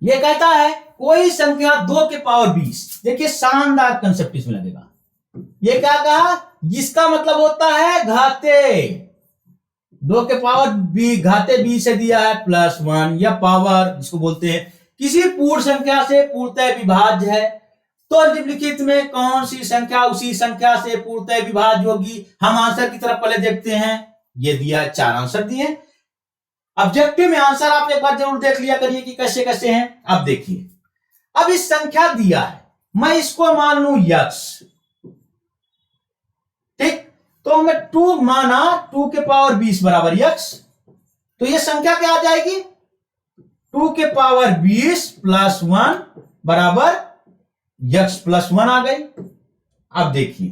ये कहता है कोई संख्या 2 के पावर 20, देखिए शानदार कंसेप्ट इसमें लगेगा। ये क्या कहा, जिसका मतलब होता है घाते 2 के पावर घाते 20 से दिया है +1, या पावर जिसको बोलते हैं किसी पूर्ण संख्या से पूर्णतः विभाज्य है, तो निम्नलिखित में कौन सी संख्या उसी संख्या से पूर्णतः विभाज्य होगी। हम आंसर की तरफ पहले देखते हैं। ये दिया है, 4 आंसर दिए। ऑब्जेक्टिव में आंसर आप एक बार जरूर देख लिया करिए कि कैसे कैसे हैं। अब देखिए, अब इस संख्या दिया है, मैं इसको मान लू यक्स, ठीक, तो मैं 2 माना, 2 के पावर 20 बराबर यक्स, तो ये संख्या क्या आ जाएगी 2 के पावर 20 +1 बराबर यक्स +1 आ गई। अब देखिए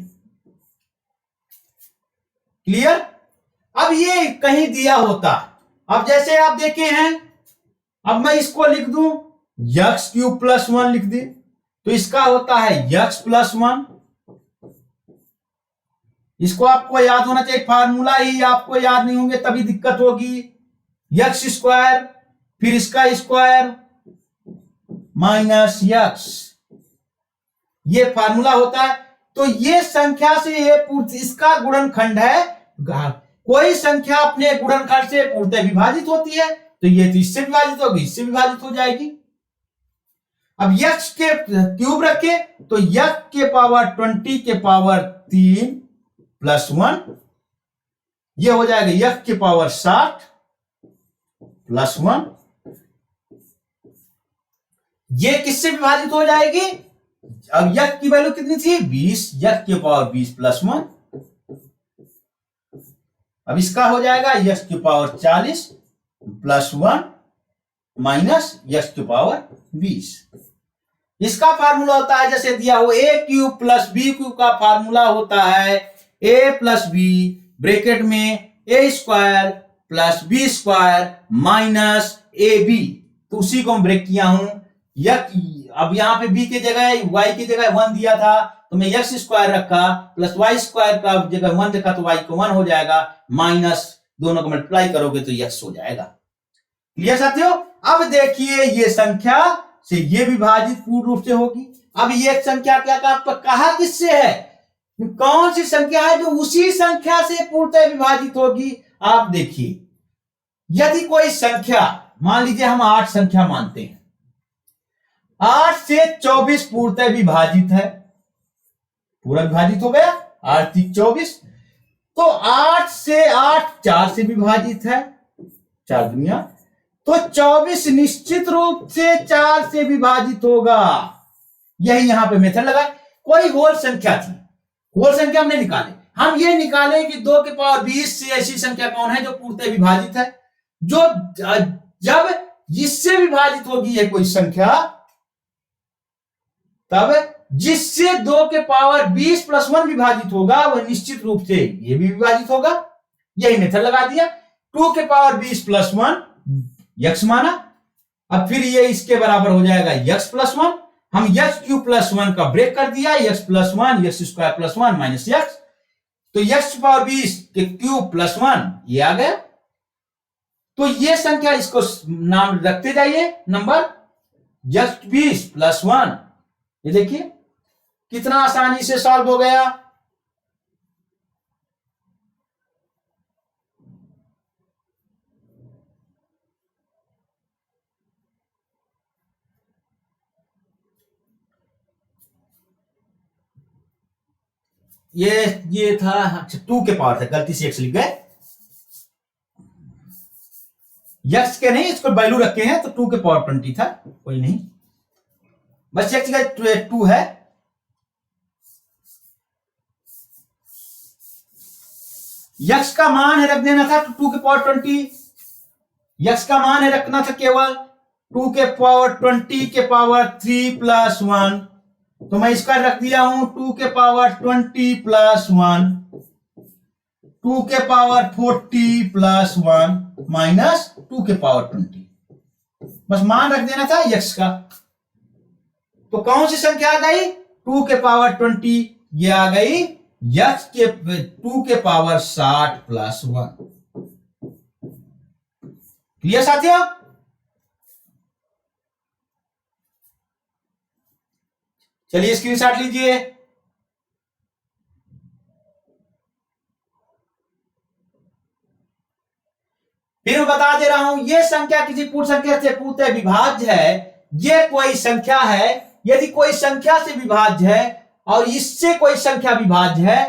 क्लियर। अब ये कहीं दिया होता, अब जैसे आप देखे हैं, अब मैं इसको लिख दूं x³ +1 लिख दी, तो इसका होता है x +1। इसको आपको याद होना चाहिए, फार्मूला ही आपको याद नहीं होंगे तभी दिक्कत होगी। x², फिर इसका स्क्वायर -x, ये फार्मूला होता है। तो ये संख्या से ये इसका गुणनखंड है। कोई संख्या अपने गुणनखंड से पूर्णतः विभाजित होती है, तो ये तो इससे विभाजित होगी, इससे विभाजित हो जाएगी। अब x के क्यूब रखे तो x के पावर 20 के पावर 3 +1, ये हो जाएगा x के पावर 60 +1। ये किससे विभाजित हो जाएगी, अब x की वैल्यू कितनी थी 20, x के पावर 20 +1। अब इसका हो जाएगा x की पावर 40 +1 -x की पावर 20। इसका फार्मूला होता है जैसे दिया हो a³ + b³ का फार्मूला होता है a + b ब्रैकेट में a² + b² -ab, तो उसी को मैं ब्रेक किया हूं। अब यहां पे b की जगह y की जगह 1 दिया था, तो मैं x² रखा +y² का जगह 1 रखा तो y को 1 हो जाएगा, माइनस दोनों को मल्टीप्लाई करोगे तो x हो जाएगा। क्लियर साथियों। अब देखिए ये संख्या से ये विभाजित पूर्ण रूप से होगी। अब ये संख्या क्या कहा किससे है, कौन सी संख्या है जो उसी संख्या से पूर्णतः विभाजित होगी। आप देखिए, यदि कोई संख्या, मान लीजिए हम 8 संख्या मानते हैं, 8 से 24 पूर्णतः विभाजित है, पूरा विभाजित हो गया 8 3 24, तो 8 से 8 4 से विभाजित है, 4 दुनिया, तो 24 निश्चित रूप से 4 से विभाजित होगा। यही यहां पे मेथड लगा। कोई होल संख्या थी, होल संख्या हमने निकाले, हम ये निकाले कि 2 के पावर 20 से ऐसी संख्या कौन है जो पूर्णतः विभाजित है, जो जब जिससे विभाजित होगी ये कोई संख्या, तब जिससे 2 के पावर 20 +1 विभाजित होगा वह निश्चित रूप से ये भी विभाजित होगा। यही मेथड लगा दिया। 2 के पावर 20 +1 x माना, अब फिर ये इसके बराबर हो जाएगा x +1, हम x³ +1 का ब्रेक कर दिया, x +1 x² +1 -x, तो x⁻20 के क्यूब प्लस 1 ये आ गया। तो ये संख्या, इसको नाम रखते जाइए नंबर x20 प्लस 1। ये देखिए कितना आसानी से सॉल्व हो गया। ये था, अच्छा 2 के पावर था, गलती से x लिख गए, x के नहीं, इसको वैल्यू रखे हैं तो 2 के पावर 20 था, कोई नहीं, बस x का 2 है। x का मान है रख देना था 2 के पावर 20, x का मान है रखना था केवल 2 के पावर 20 के पावर 3 प्लस 1। तो मैं इसका रख दिया हूं 2 के पावर 20 प्लस 1, 2 के पावर 40 प्लस 1 माइनस 2 के पावर 20, बस मान रख देना था x का। तो कौन सी संख्या आ गई? 2 के पावर 20, ये आ गई x के 2 के पावर 60 प्लस 1। क्लियर साथियों? चलिए स्क्रीनशॉट लीजिए। फिर मैं बता दे रहा हूं, यह संख्या किसी पूर्ण संख्या से पूर्णतः विभाज्य है। यह कोई संख्या है, यदि कोई संख्या से विभाज्य है और इससे कोई संख्या विभाज्य है,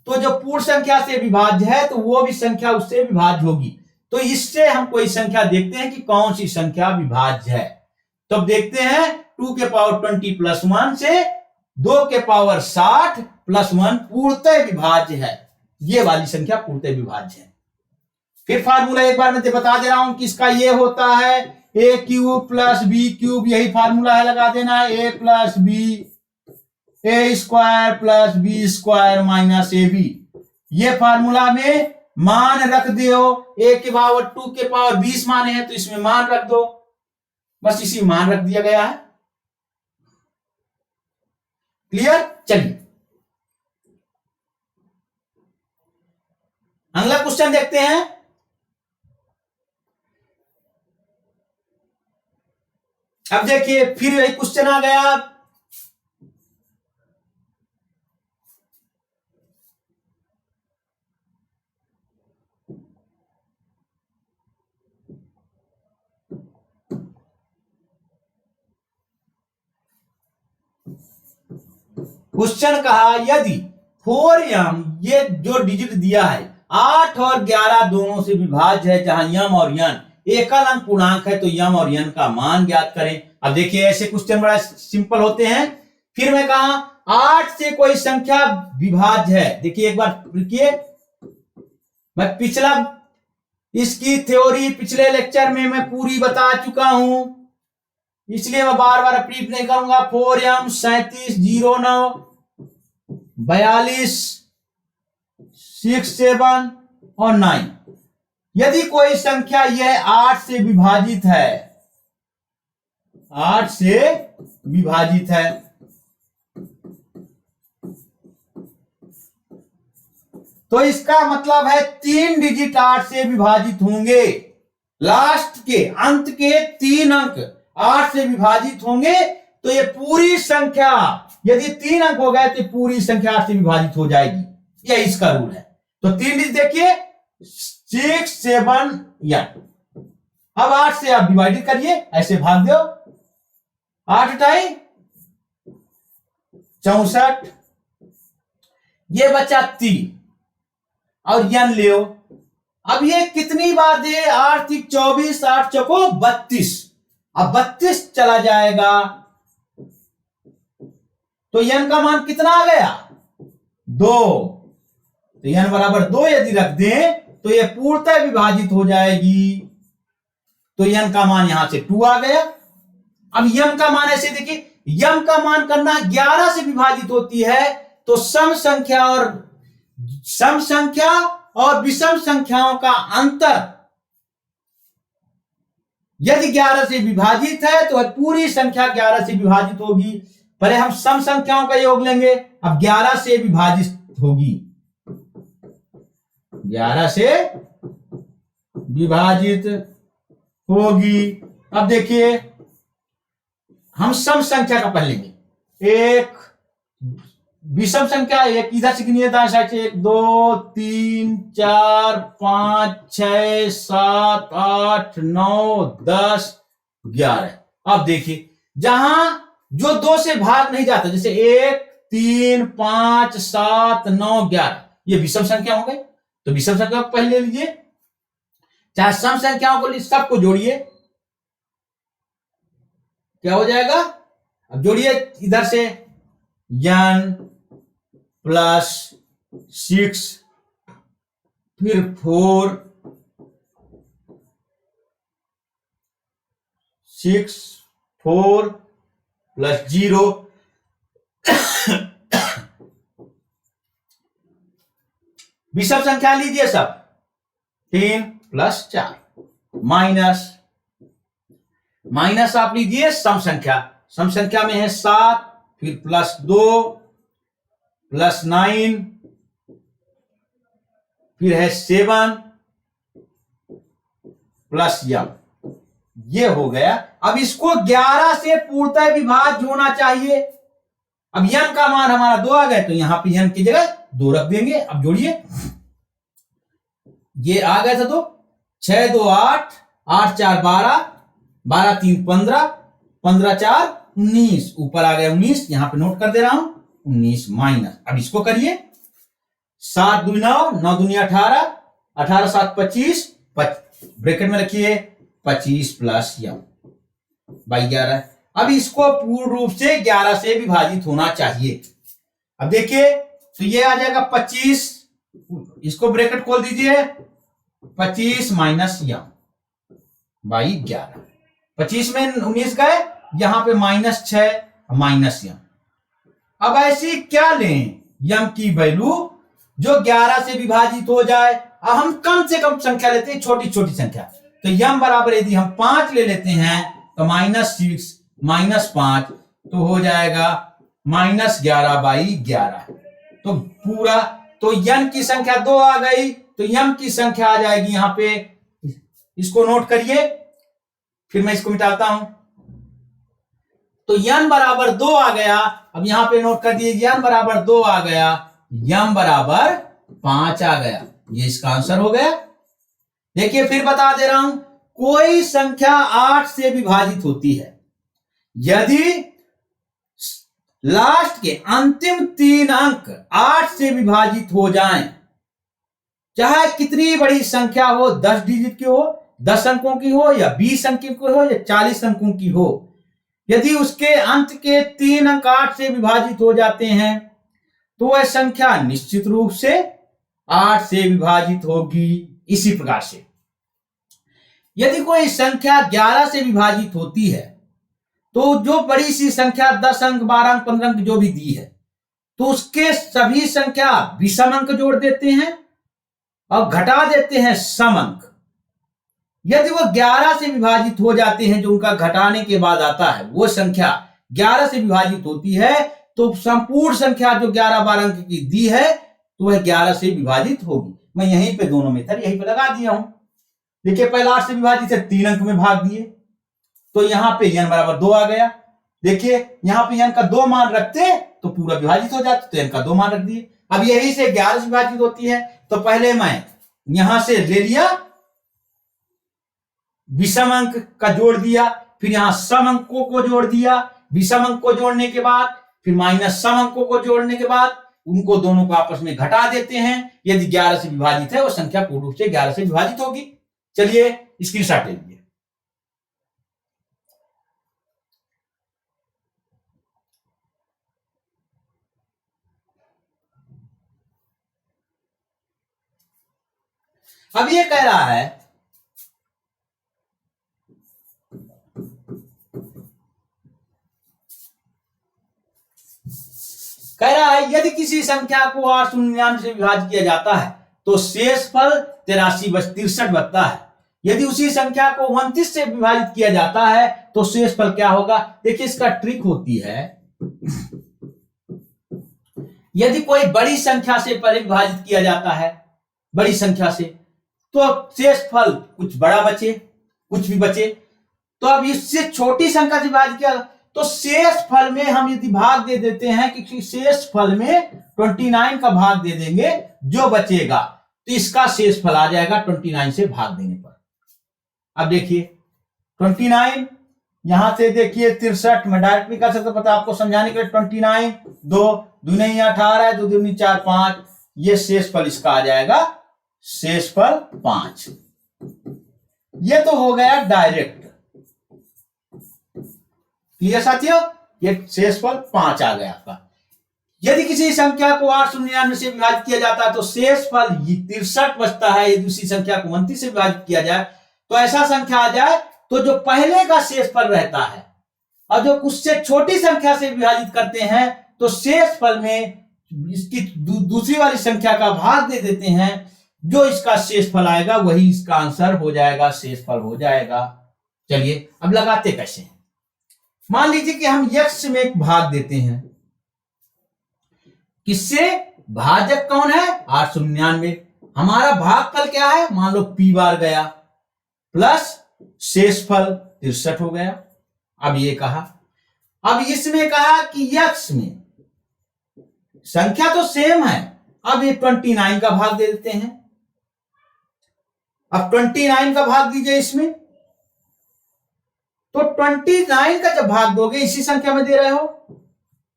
तो जो पूर्ण संख्या से विभाज्य है तो वो भी संख्या उससे विभाज्य होगी। तो इससे हम कोई संख्या देखते हैं कि कौन सी संख्या विभाज्य है। तो अब देखते हैं 2 के पावर 20 प्लस 1 से 2 के पावर 60 प्लस 1 पूर्णतः विभाज्य है। ये वाली संख्या पूर्णतः विभाज्य है। फिर फार्मूला एक बार मैं बता दे रहा हूं कि इसका ये होता है a cube plus b cube, यही फार्मूला है, लगा देना है a plus b a square plus b square minus a b. ये फार्मूला में मान रख दो, a के पावर 2 के पावर 20 माने हैं तो इसमें मान रख दो, बस इसी मान रख दिया गया है। क्लियर? चलिए अगला क्वेश्चन देखते हैं। अब देखिए फिर वही क्वेश्चन आ गया। क्वेश्चन कहा यदि 4m, ये जो डिजिट दिया है 8 और 11 दोनों से विभाज्य है, जहां यम और यन एकल अंक पूर्णांक है, तो यम और यन का मान ज्ञात करें। अब देखिए ऐसे क्वेश्चन बड़ा सिंपल होते हैं। फिर मैं कहा 8 से कोई संख्या विभाज्य है। देखिए एक बार रुकिए, मैं पिछला इसकी थ्योरी पिछले लेक्चर में मैं पूरी बता चुका हूं, इसलिए मैं बार बार रिपीट नहीं करूंगा। 4m 37 09 42 6 7 और 9, यदि कोई संख्या यह 8 से विभाजित है, 8 से विभाजित है, तो इसका मतलब है 3 डिजिट 8 से विभाजित होंगे। लास्ट के अंत के 3 अंक 8 से विभाजित होंगे, तो ये पूरी संख्या, यदि 3 अंक हो गए तो पूरी संख्या 8 से विभाजित हो जाएगी। यह इसका रूल है। तो 3 डिजिट देखिए 6 7 8। अब 8 से आप डिवाइडेड करिए, ऐसे भाग दो, 8 × 64, ये बचा 3 और यन ले। अब ये कितनी बार दे? 8 × 24, 8 चौको 32। अब 32 चला जाएगा तो यन का मान कितना आ गया? 2। तो यन बराबर 2 यदि रख दें तो ये पूर्णतः विभाजित हो जाएगी। तो यन का मान यहां से 2 आ गया। अब यम का मान ऐसे देखिए, यम का मान करना 11 से विभाजित होती है, तो सम संख्या और विषम संख्याओं का अंतर यदि 11 से विभाजित है तो पूरी संख्या 11 से विभाजित होगी। पहले हम सम संख्याओं का योग लेंगे, अब 11 से विभाजित होगी। 11 से विभाजित होगी। अब देखिए हम सम संख्या का पढ़ लेंगे। एक विषम संख्या, एक इधर से गिनिए दाएं साइड से, 1 2 3 4 5 6 7 8 9 10 11। अब देखिए जहां जो 2 से भाग नहीं जाता, जैसे 1 3 5 7 9 11, ये विषम संख्या हो गई। तो विषम संख्या को पहले ले लीजिए, चाहे सम संख्याओं को सबको जोड़िए, क्या हो जाएगा? अब जोड़िए इधर से n प्लस 6 फिर 4 6 4 प्लस 0 विषम संख्या लीजिए सब, 3 प्लस 4 माइनस आप लीजिए सम संख्या। सम संख्या में है 7 फिर प्लस 2 प्लस 9 फिर है 7 प्लस m, ये हो गया। अब इसको 11 से पूर्णतः विभाज्य होना चाहिए। अब n का मान हमारा 2 आ गया, तो यहां पे n की जगह 2 रख देंगे। अब जोड़िए, ये आ गया था तो 6 2 8 8 4 12 12 3 15 15 4 19, ऊपर आ गया 19, यहां पे नोट कर दे रहा हूं 19 माइनस। अब इसको करिए, 7 2 9 9 2 18 18 7 25 ब्रैकेट में रखिए 25 प्लस m बाई 11। अब इसको पूर्ण रूप से 11 से विभाजित होना चाहिए। अब देखिए तो ये आ जाएगा 25, इसको ब्रैकेट खोल दीजिए, 25 माइनस m बाई 11। 25 में 19 गए, यहां पे -6 माइनस m। अब ऐसी क्या लें m की वैल्यू जो 11 से विभाजित हो जाए। अब हम कम से कम संख्या लेते हैं, छोटी छोटी संख्या। तो m बराबर यदि हम 5 ले लेते हैं तो -6 -5 तो हो जाएगा -11 बाई 11। तो पूरा तो n की संख्या 2 आ गई, तो m की संख्या आ जाएगी यहां पे, इसको नोट करिए, फिर मैं इसको मिटाता हूं। तो n बराबर 2 आ गया। अब यहां पे नोट कर दीजिए, n बराबर 2 आ गया, m बराबर 5 आ गया। ये इसका आंसर हो गया। देखिए फिर बता दे रहा हूं, कोई संख्या 8 से विभाजित होती है, यदि लास्ट के अंतिम 3 अंक 8 से विभाजित हो जाएं, चाहे कितनी बड़ी संख्या हो, 10 डिजिट की हो, 10 अंकों की हो, या 20 अंकों की हो, या 40 अंकों की हो, यदि उसके अंत के 3 अंक 8 से विभाजित हो जाते हैं तो वह संख्या निश्चित रूप से 8 से विभाजित होगी। इसी प्रकार से यदि कोई संख्या 11 से विभाजित होती है तो जो बड़ी सी संख्या 10 अंक 12 अंक 15 अंक जो भी दी है, तो उसके सभी संख्या विषम अंक जोड़ देते हैं और घटा देते हैं सम अंक। यदि वो 11 से विभाजित हो जाते हैं, जो उनका घटाने के बाद आता है वो संख्या 11 से विभाजित होती है, तो संपूर्ण संख्या जो 11-12 अंक की दी है तो वह 11 से विभाजित होगी। मैं यहीं पे दोनों मेथड यहीं पे लगा दिया हूं। देखिए पहला 8 से विभाजित है, 3 अंक में भाग दिए, तो यहां पे n बराबर 2 आ गया। देखिए यहां पे n का 2 मान रखते तो पूरा विभाजित हो जाता, तो n का 2 मान रख दिए। अब यही से 11 से विभाजित होती है, तो पहले मैं यहां से ले लिया, विषम अंक का जोड़ दिया, फिर यहां सम अंकों को जोड़ दिया, विषम अंक को जोड़ने के बाद फिर माइनस सम अंकों को जोड़ने के बाद उनको दोनों को आपस में घटा देते हैं। यदि 11 से विभाजित है वो संख्या पूर्ण रूप से 11 से विभाजित होगी। चलिए स्क्रीनशॉट ले लीजिए। अब ये कह रहा है यदि किसी संख्या को 899 से विभाजित किया जाता है तो शेषफल 83/63 बनता है। यदि उसी संख्या को 29 से विभाजित किया जाता है तो शेषफल क्या होगा। देखिए इसका ट्रिक होती है, यदि कोई बड़ी संख्या से पहले विभाजित किया जाता है, बड़ी संख्या से, तो शेषफल कुछ बड़ा बचे, कुछ भी बचे। तो अब इससे छोटी संख्या से विभाजित किया तो शेषफल में हम यदि भाग दे देते हैं कि शेषफल में 29 का भाग दे देंगे, जो बचेगा तो इसका शेषफल आ जाएगा 29 से भाग देने पर। अब देखिए 29, यहां से देखिए 63, मैं डायरेक्ट भी कर सकता, पता आपको समझाने के लिए 29, 2 दूनी 18, 2 दूनी 4 5, ये शेषफल इसका आ जाएगा शेषफल 5। ये तो हो गया डायरेक्ट। क्लियर साथियों, ये शेषफल 5 आ गया आपका। यदि किसी संख्या को 899 से विभाजित किया जाता है तो शेषफल 63 बचता है। यदि उसी संख्या को 29 से विभाजित किया जाए तो ऐसा संख्या आ जाए तो जो पहले का शेषफल रहता है और जो उससे छोटी संख्या से विभाजित करते हैं तो शेषफल में इसकी दूसरी वाली संख्या का भाग दे देते हैं, जो इसका शेषफल आएगा वही इसका आंसर हो जाएगा, शेषफल हो जाएगा। चलिए अब लगाते कैसे हैं। मान लीजिए कि हम x में एक भाग देते हैं, किससे? भाजक कौन है? 899। हमारा भागफल क्या है? मान लो p बार गया प्लस शेषफल 63 हो गया। अब ये कहा, अब इसमें कहा कि x में संख्या तो सेम है, अब ये 29 का भाग दे देते हैं। अब 29 का भाग दीजिए इसमें, तो 29 का जब भाग दोगे इसी संख्या में दे रहे हो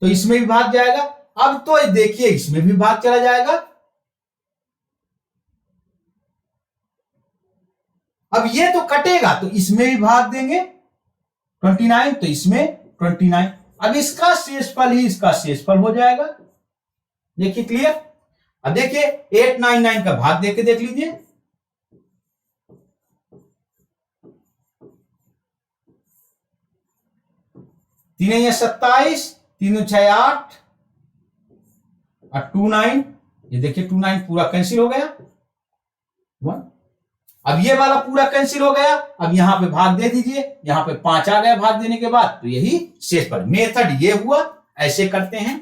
तो इसमें भी भाग जाएगा। अब तो देखिए इसमें भी भाग चला जाएगा। अब ये तो कटेगा तो इसमें भी भाग देंगे 29, तो इसमें 29। अब इसका शेषफल ही इसका शेषफल हो जाएगा। देखिए क्लियर। अब देखिए 899 का भाग देके देख लीजिए, तीन 27, 3 6 8 और 29, ये देखिए 29 पूरा कैंसिल हो गया 1। अब ये वाला पूरा कैंसिल हो गया। अब यहां पे भाग दे दीजिए, यहां पे 5 आ गया भाग देने के बाद, तो यही शेषफल। मेथड ये हुआ, ऐसे करते हैं।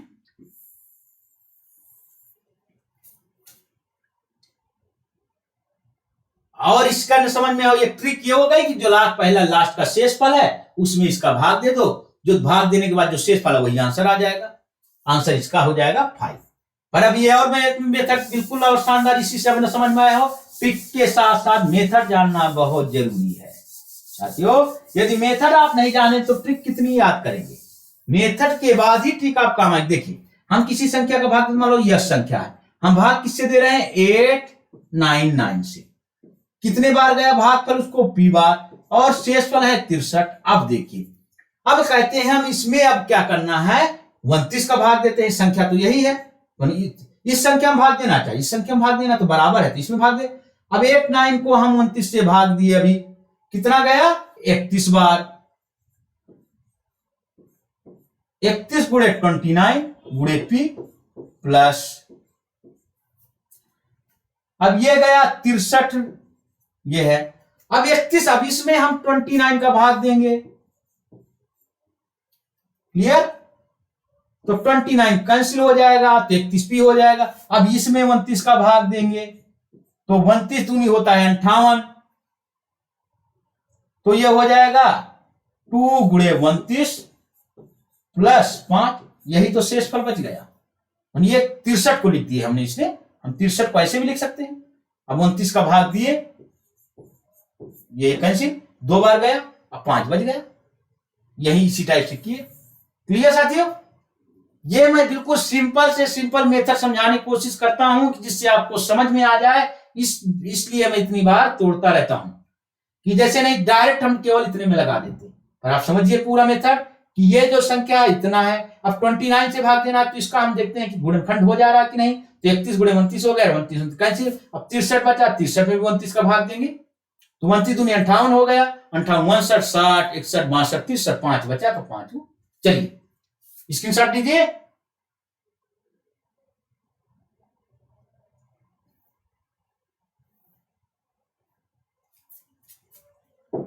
और इसका न समझ में आओ, ये ट्रिक ये हो गई कि जो पहला लास्ट का शेषफल है उसमें इसका भाग दे दो, जो भाग देने के बाद जो शेषफल है वही आंसर आ जाएगा। आंसर इसका हो जाएगा 5। पर अब ये और मेथड बिल्कुल और शानदार, इसी से अपने समझ में आया हो। ट्रिक के साथ साथ मेथड जानना बहुत जरूरी है साथियों। यदि मेथड आप नहीं जाने तो ट्रिक कितनी याद करेंगे। मेथड के बाद ही ट्रिक आप काम आएगी। देखिए हम किसी संख्या का भाग, मान लो यह संख्या है, हम भाग किससे दे रहे हैं? 899 से। कितने बार गया भागफल? उसको p बार, और शेषफल है 63। अब देखिए, अब कहते हैं हम इसमें अब क्या करना है? 29 का भाग देते हैं। संख्या तो यही है, इस संख्या में भाग देना चाहिए, इस संख्या में भाग देना तो बराबर है, तो इसमें भाग दे। अब 89 को हम 29 से भाग दिए, अभी कितना गया? 31 बार। 31 गुणे 29 गुणे p प्लस, अब ये गया 63, ये है। अब 31, अब इसमें हम 29 का भाग देंगे। क्लियर? तो 29 कैंसिल हो जाएगा, तो 31 भी हो जाएगा। अब इसमें 29 का भाग देंगे, तो 29 दूनी होता है 58, तो ये हो जाएगा 2 गुणे 29 प्लस 5, यही तो शेषफल बच गया। ये 63 को लिख दिए हमने, इसने हम 63 को ऐसे भी लिख सकते हैं। अब 29 का भाग दिए, ये कैंसिल, 2 बार गया, अब 5 बच गया। यही इसी टाइप से किए। क्लियर साथियों? ये मैं बिल्कुल सिंपल से सिंपल मेथड समझाने की कोशिश करता हूं कि जिससे आपको समझ में आ जाए। इसलिए मैं इतनी बार तोड़ता रहता हूं कि जैसे नहीं डायरेक्ट हम केवल इतने में लगा देते। पर आप समझिए पूरा मेथड कि ये जो संख्या इतना है, अब 29 से भाग देना, तो इसका हम देखते हैं कि गुणनखंड हो जा रहा है कि नहीं। तो 31 गुणे 29 हो गया, 29 कैंसिल। अब 63 बचा, 63 में भी 29 का भाग देंगे, तो 29 दूनी 58 हो गया, 58 59 60 61 62 63, 5 बचा, तो 5। चलिए स्क्रीनशॉट लीजिए।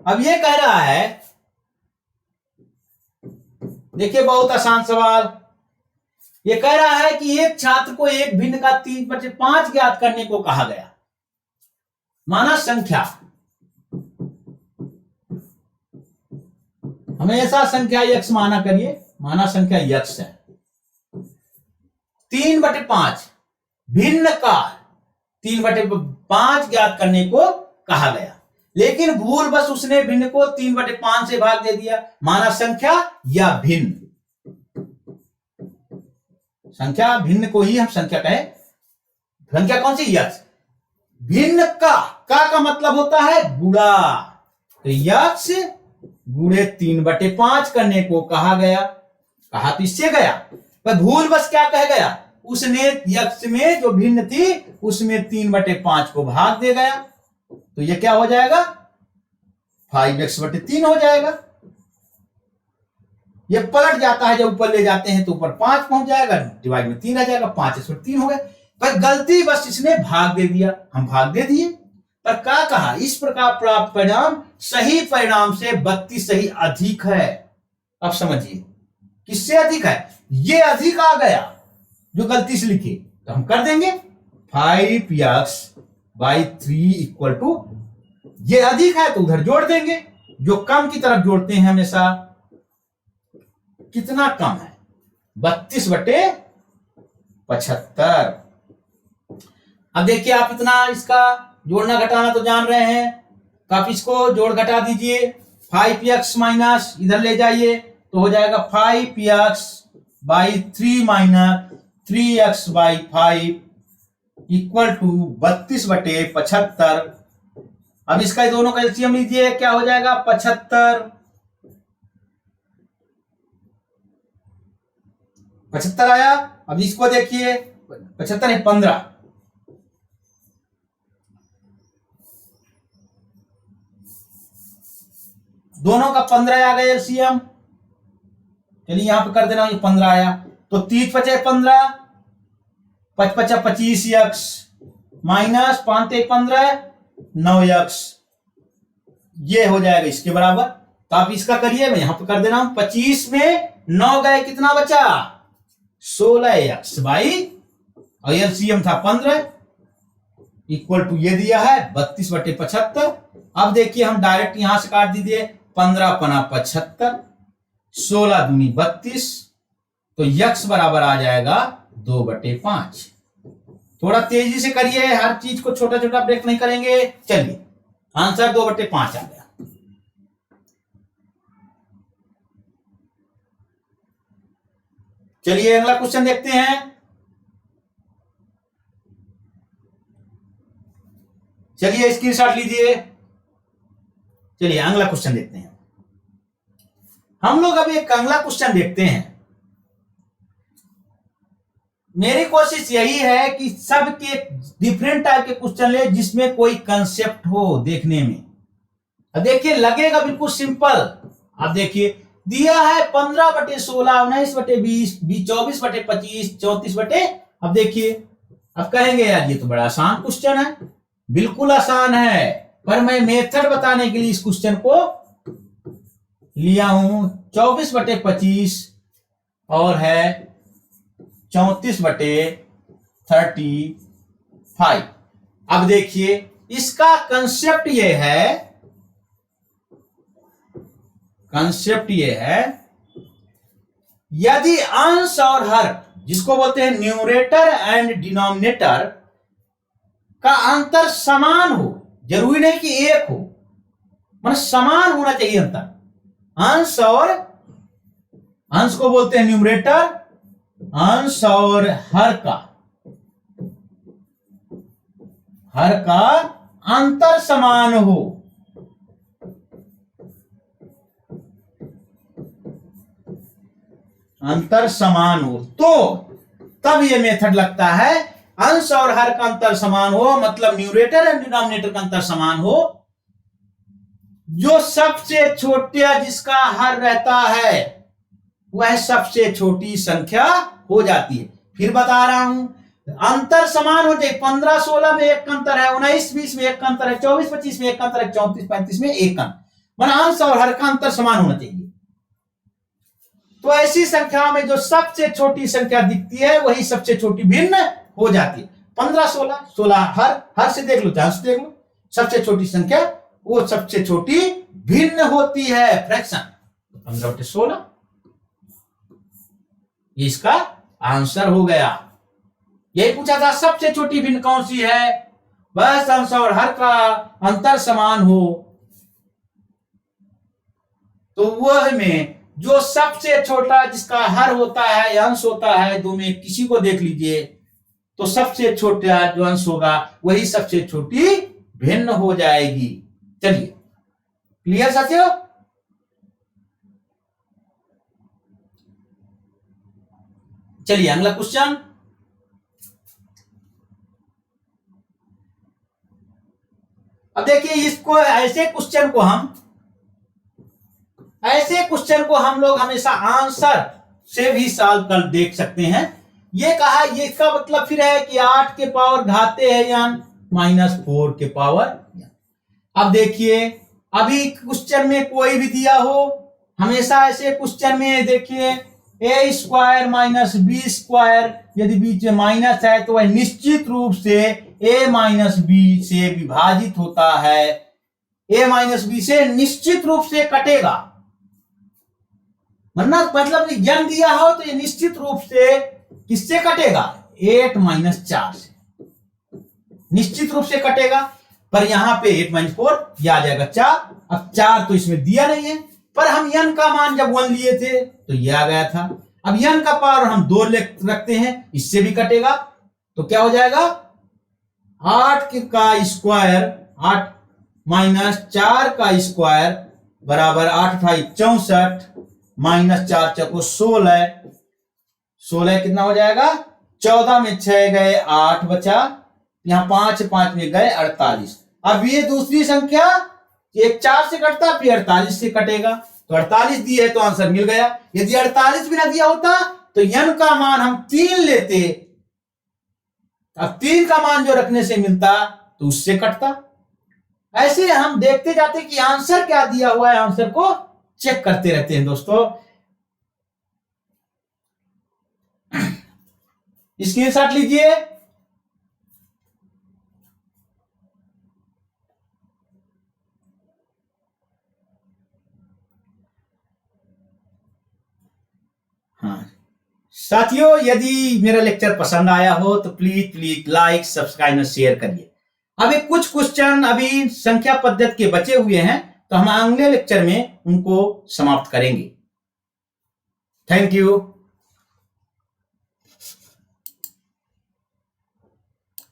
अब ये कह रहा है, देखिए बहुत आसान सवाल। ये कह रहा है कि एक छात्र को एक भिन्न का 3/5 ज्ञात करने को कहा गया। माना संख्या, हमेशा संख्या यक्ष माना करिए, माना संख्या यक्ष है। 3/5 भिन्न का 3/5 ज्ञात करने को कहा गया, लेकिन भूल बस उसने भिन्न को 3/5 से भाग दे दिया। माना संख्या या भिन्न, संख्या भिन्न को ही हम संख्या कहें। संख्या कौन सी? यक्ष। भिन्न का मतलब होता है गुणा, तो यक्ष गुणे 3/5 करने को कहा गया। कहा तो इससे गया, पर भूल बस क्या कह गया, उसने यक्ष में जो भिन्न थी उसमें 3/5 को भाग दे गया, तो ये क्या हो जाएगा? 5x/3 हो जाएगा। ये पलट जाता है, जब ऊपर ले जाते हैं तो ऊपर 5 पहुंच जाएगा, डिवाइड में 3 आ जाएगा, 5x/3 हो गया। पर गलती बस इसने भाग दे दिया, हम भाग दे दिए। पर क्या कहा? इस प्रकार प्राप्त परिणाम सही परिणाम से 32 सही अधिक है। अब समझिए किससे अधिक है? ये अधिक आ गया जो गलती से लिखे, तो हम कर देंगे 5x/3 = ये अधिक है तो उधर जोड़ देंगे। जो कम की तरफ जोड़ते हैं हमेशा, कितना कम है? 32/75। अब देखिए, आप इतना इसका जोड़ना घटाना तो जान रहे हैं, तो आप इसको जोड़ घटा दीजिए। 5x माइनस इधर ले जाइए तो हो जाएगा 5x/3 माइनस 3x/5 = 32/75। अब इसका दोनों का एलसीएम लीजिए, क्या हो जाएगा? 75 आया। अब इसको देखिए, 75 है 15, दोनों का 15 आ गया एलसीएम। चलिए यहां पे कर देना, ये 15 आया, तो 3×5 = 15, 5×5 = 25x माइनस 5×3 = 15, 9x, ये हो जाएगा इसके बराबर। तो आप इसका करिए, मैं यहां पे कर दे रहा हूं। 25 में 9 गए, कितना बचा? 16x और एलसीएम था 15 = ये दिया है 32/75। अब देखिए, हम डायरेक्ट यहां से काट दीजिए, 15×5 = 75, 16 दूनी 32, तो यक्स बराबर आ जाएगा 2/5। थोड़ा तेजी से करिए, हर चीज को छोटा छोटा ब्रेक नहीं करेंगे। चलिए, आंसर 2/5 आ गया। चलिए अगला क्वेश्चन देखते हैं। चलिए स्क्रीनशॉट लीजिए। चलिए अगला क्वेश्चन देखते हैं। हम लोग अभी एक अगला क्वेश्चन देखते हैं। मेरी कोशिश यही है कि सबके डिफरेंट टाइप के क्वेश्चन ले जिसमें कोई कंसेप्ट हो देखने में। अब देखिए, लगेगा बिल्कुल सिंपल। अब देखिए, दिया है 15/16, 19/20, 24/25, 34/। अब देखिए, अब कहेंगे यार ये तो बड़ा आसान क्वेश्चन है। बिल्कुल आसान है, पर मैं मेथड बताने के लिए इस क्वेश्चन को लिया हूं। 24/25 और है 34/35। अब देखिए, इसका कंसेप्ट ये है, यदि अंश और हर, जिसको बोलते हैं न्यूमरेटर एंड डिनोमिनेटर, का अंतर समान हो, जरूरी नहीं कि एक हो, मतलब समान होना चाहिए अंतर। अंश को बोलते हैं न्यूमरेटर, अंश और हर का अंतर समान हो। अंतर समान हो तो तब ये मेथड लगता है। अंश और हर का अंतर समान हो मतलब न्यूमरेटर एंड डिनोमिनेटर का अंतर समान हो। जो सबसे छोटा जिसका हर रहता है वह सबसे छोटी संख्या हो जाती है। फिर बता रहा हूं, अंतर समान हो जाए। 15-16 में एक अंतर है, 19-20 में एक अंतर है, 24-25 में एक अंतर है, 34-35 में एक अंतर, मतलब अंश और हर का अंतर समान होना चाहिए। तो ऐसी संख्या में जो सबसे छोटी संख्या दिखती है वही सबसे छोटी भिन्न हो जाती है। 15-16, 16 हर से देख लो, चाहे से देख लो, सबसे छोटी संख्या वो सबसे छोटी भिन्न होती है, फ्रैक्शन। 15/16 इसका आंसर हो गया। यही पूछा था सबसे छोटी भिन्न कौन सी है, बस अंश और हर का अंतर समान हो, तो वह में जो सबसे छोटा जिसका हर होता है या अंश होता है, दो में किसी को देख लीजिए, तो सबसे छोटा जो अंश होगा वही सबसे छोटी भिन्न हो जाएगी। चलिए, क्लियर साथियों? चलिए अगला क्वेश्चन। अब देखिए इसको, ऐसे क्वेश्चन को हम लोग हमेशा आंसर से भी सॉल्व कर देख सकते हैं। ये कहा, ये इसका मतलब फिर है कि 8 के पावर घाते है यान -4 के पावर। अब देखिए, अभी क्वेश्चन में कोई भी दिया हो, हमेशा ऐसे क्वेश्चन में देखिए a square minus b square, यदि बीच में माइनस है तो वह निश्चित रूप से a माइनस बी से विभाजित होता है, a माइनस बी से निश्चित रूप से कटेगा। मतलब यन दिया हो तो ये निश्चित रूप से किससे कटेगा, 8 - 4 से निश्चित रूप से कटेगा। पर यहां पे 8 - 4 यह आ जाएगा 4। अब 4 तो इसमें दिया नहीं है, पर हम n का मान जब 1 लिए थे तो यह आ गया था। अब n का पावर हम 2 रखते हैं, इससे भी कटेगा, तो क्या हो जाएगा 8 का स्क्वायर, 8 - 4 का स्क्वायर बराबर 8 × 64 -4 × 16, 16 कितना हो जाएगा, 14 में 6 गए 8 बचा, यहाँ 5 5 में गए 48। अब ये दूसरी संख्या एक 4 से कटता फिर 48 से कटेगा, तो 48 दिए है तो आंसर मिल गया। यदि 48 भी ना दिया होता तो n का मान हम 3 लेते, अब 3 का मान जो रखने से मिलता तो उससे कटता। ऐसे हम देखते जाते कि आंसर क्या दिया हुआ है, आंसर को चेक करते रहते हैं दोस्तों। स्क्रीनशॉट लीजिए। हाँ साथियों, यदि मेरा लेक्चर पसंद आया हो तो प्लीज लाइक, सब्सक्राइब और शेयर करिए। अभी कुछ क्वेश्चन अभी संख्या पद्धति के बचे हुए हैं, तो हम अगले लेक्चर में उनको समाप्त करेंगे। Thank you.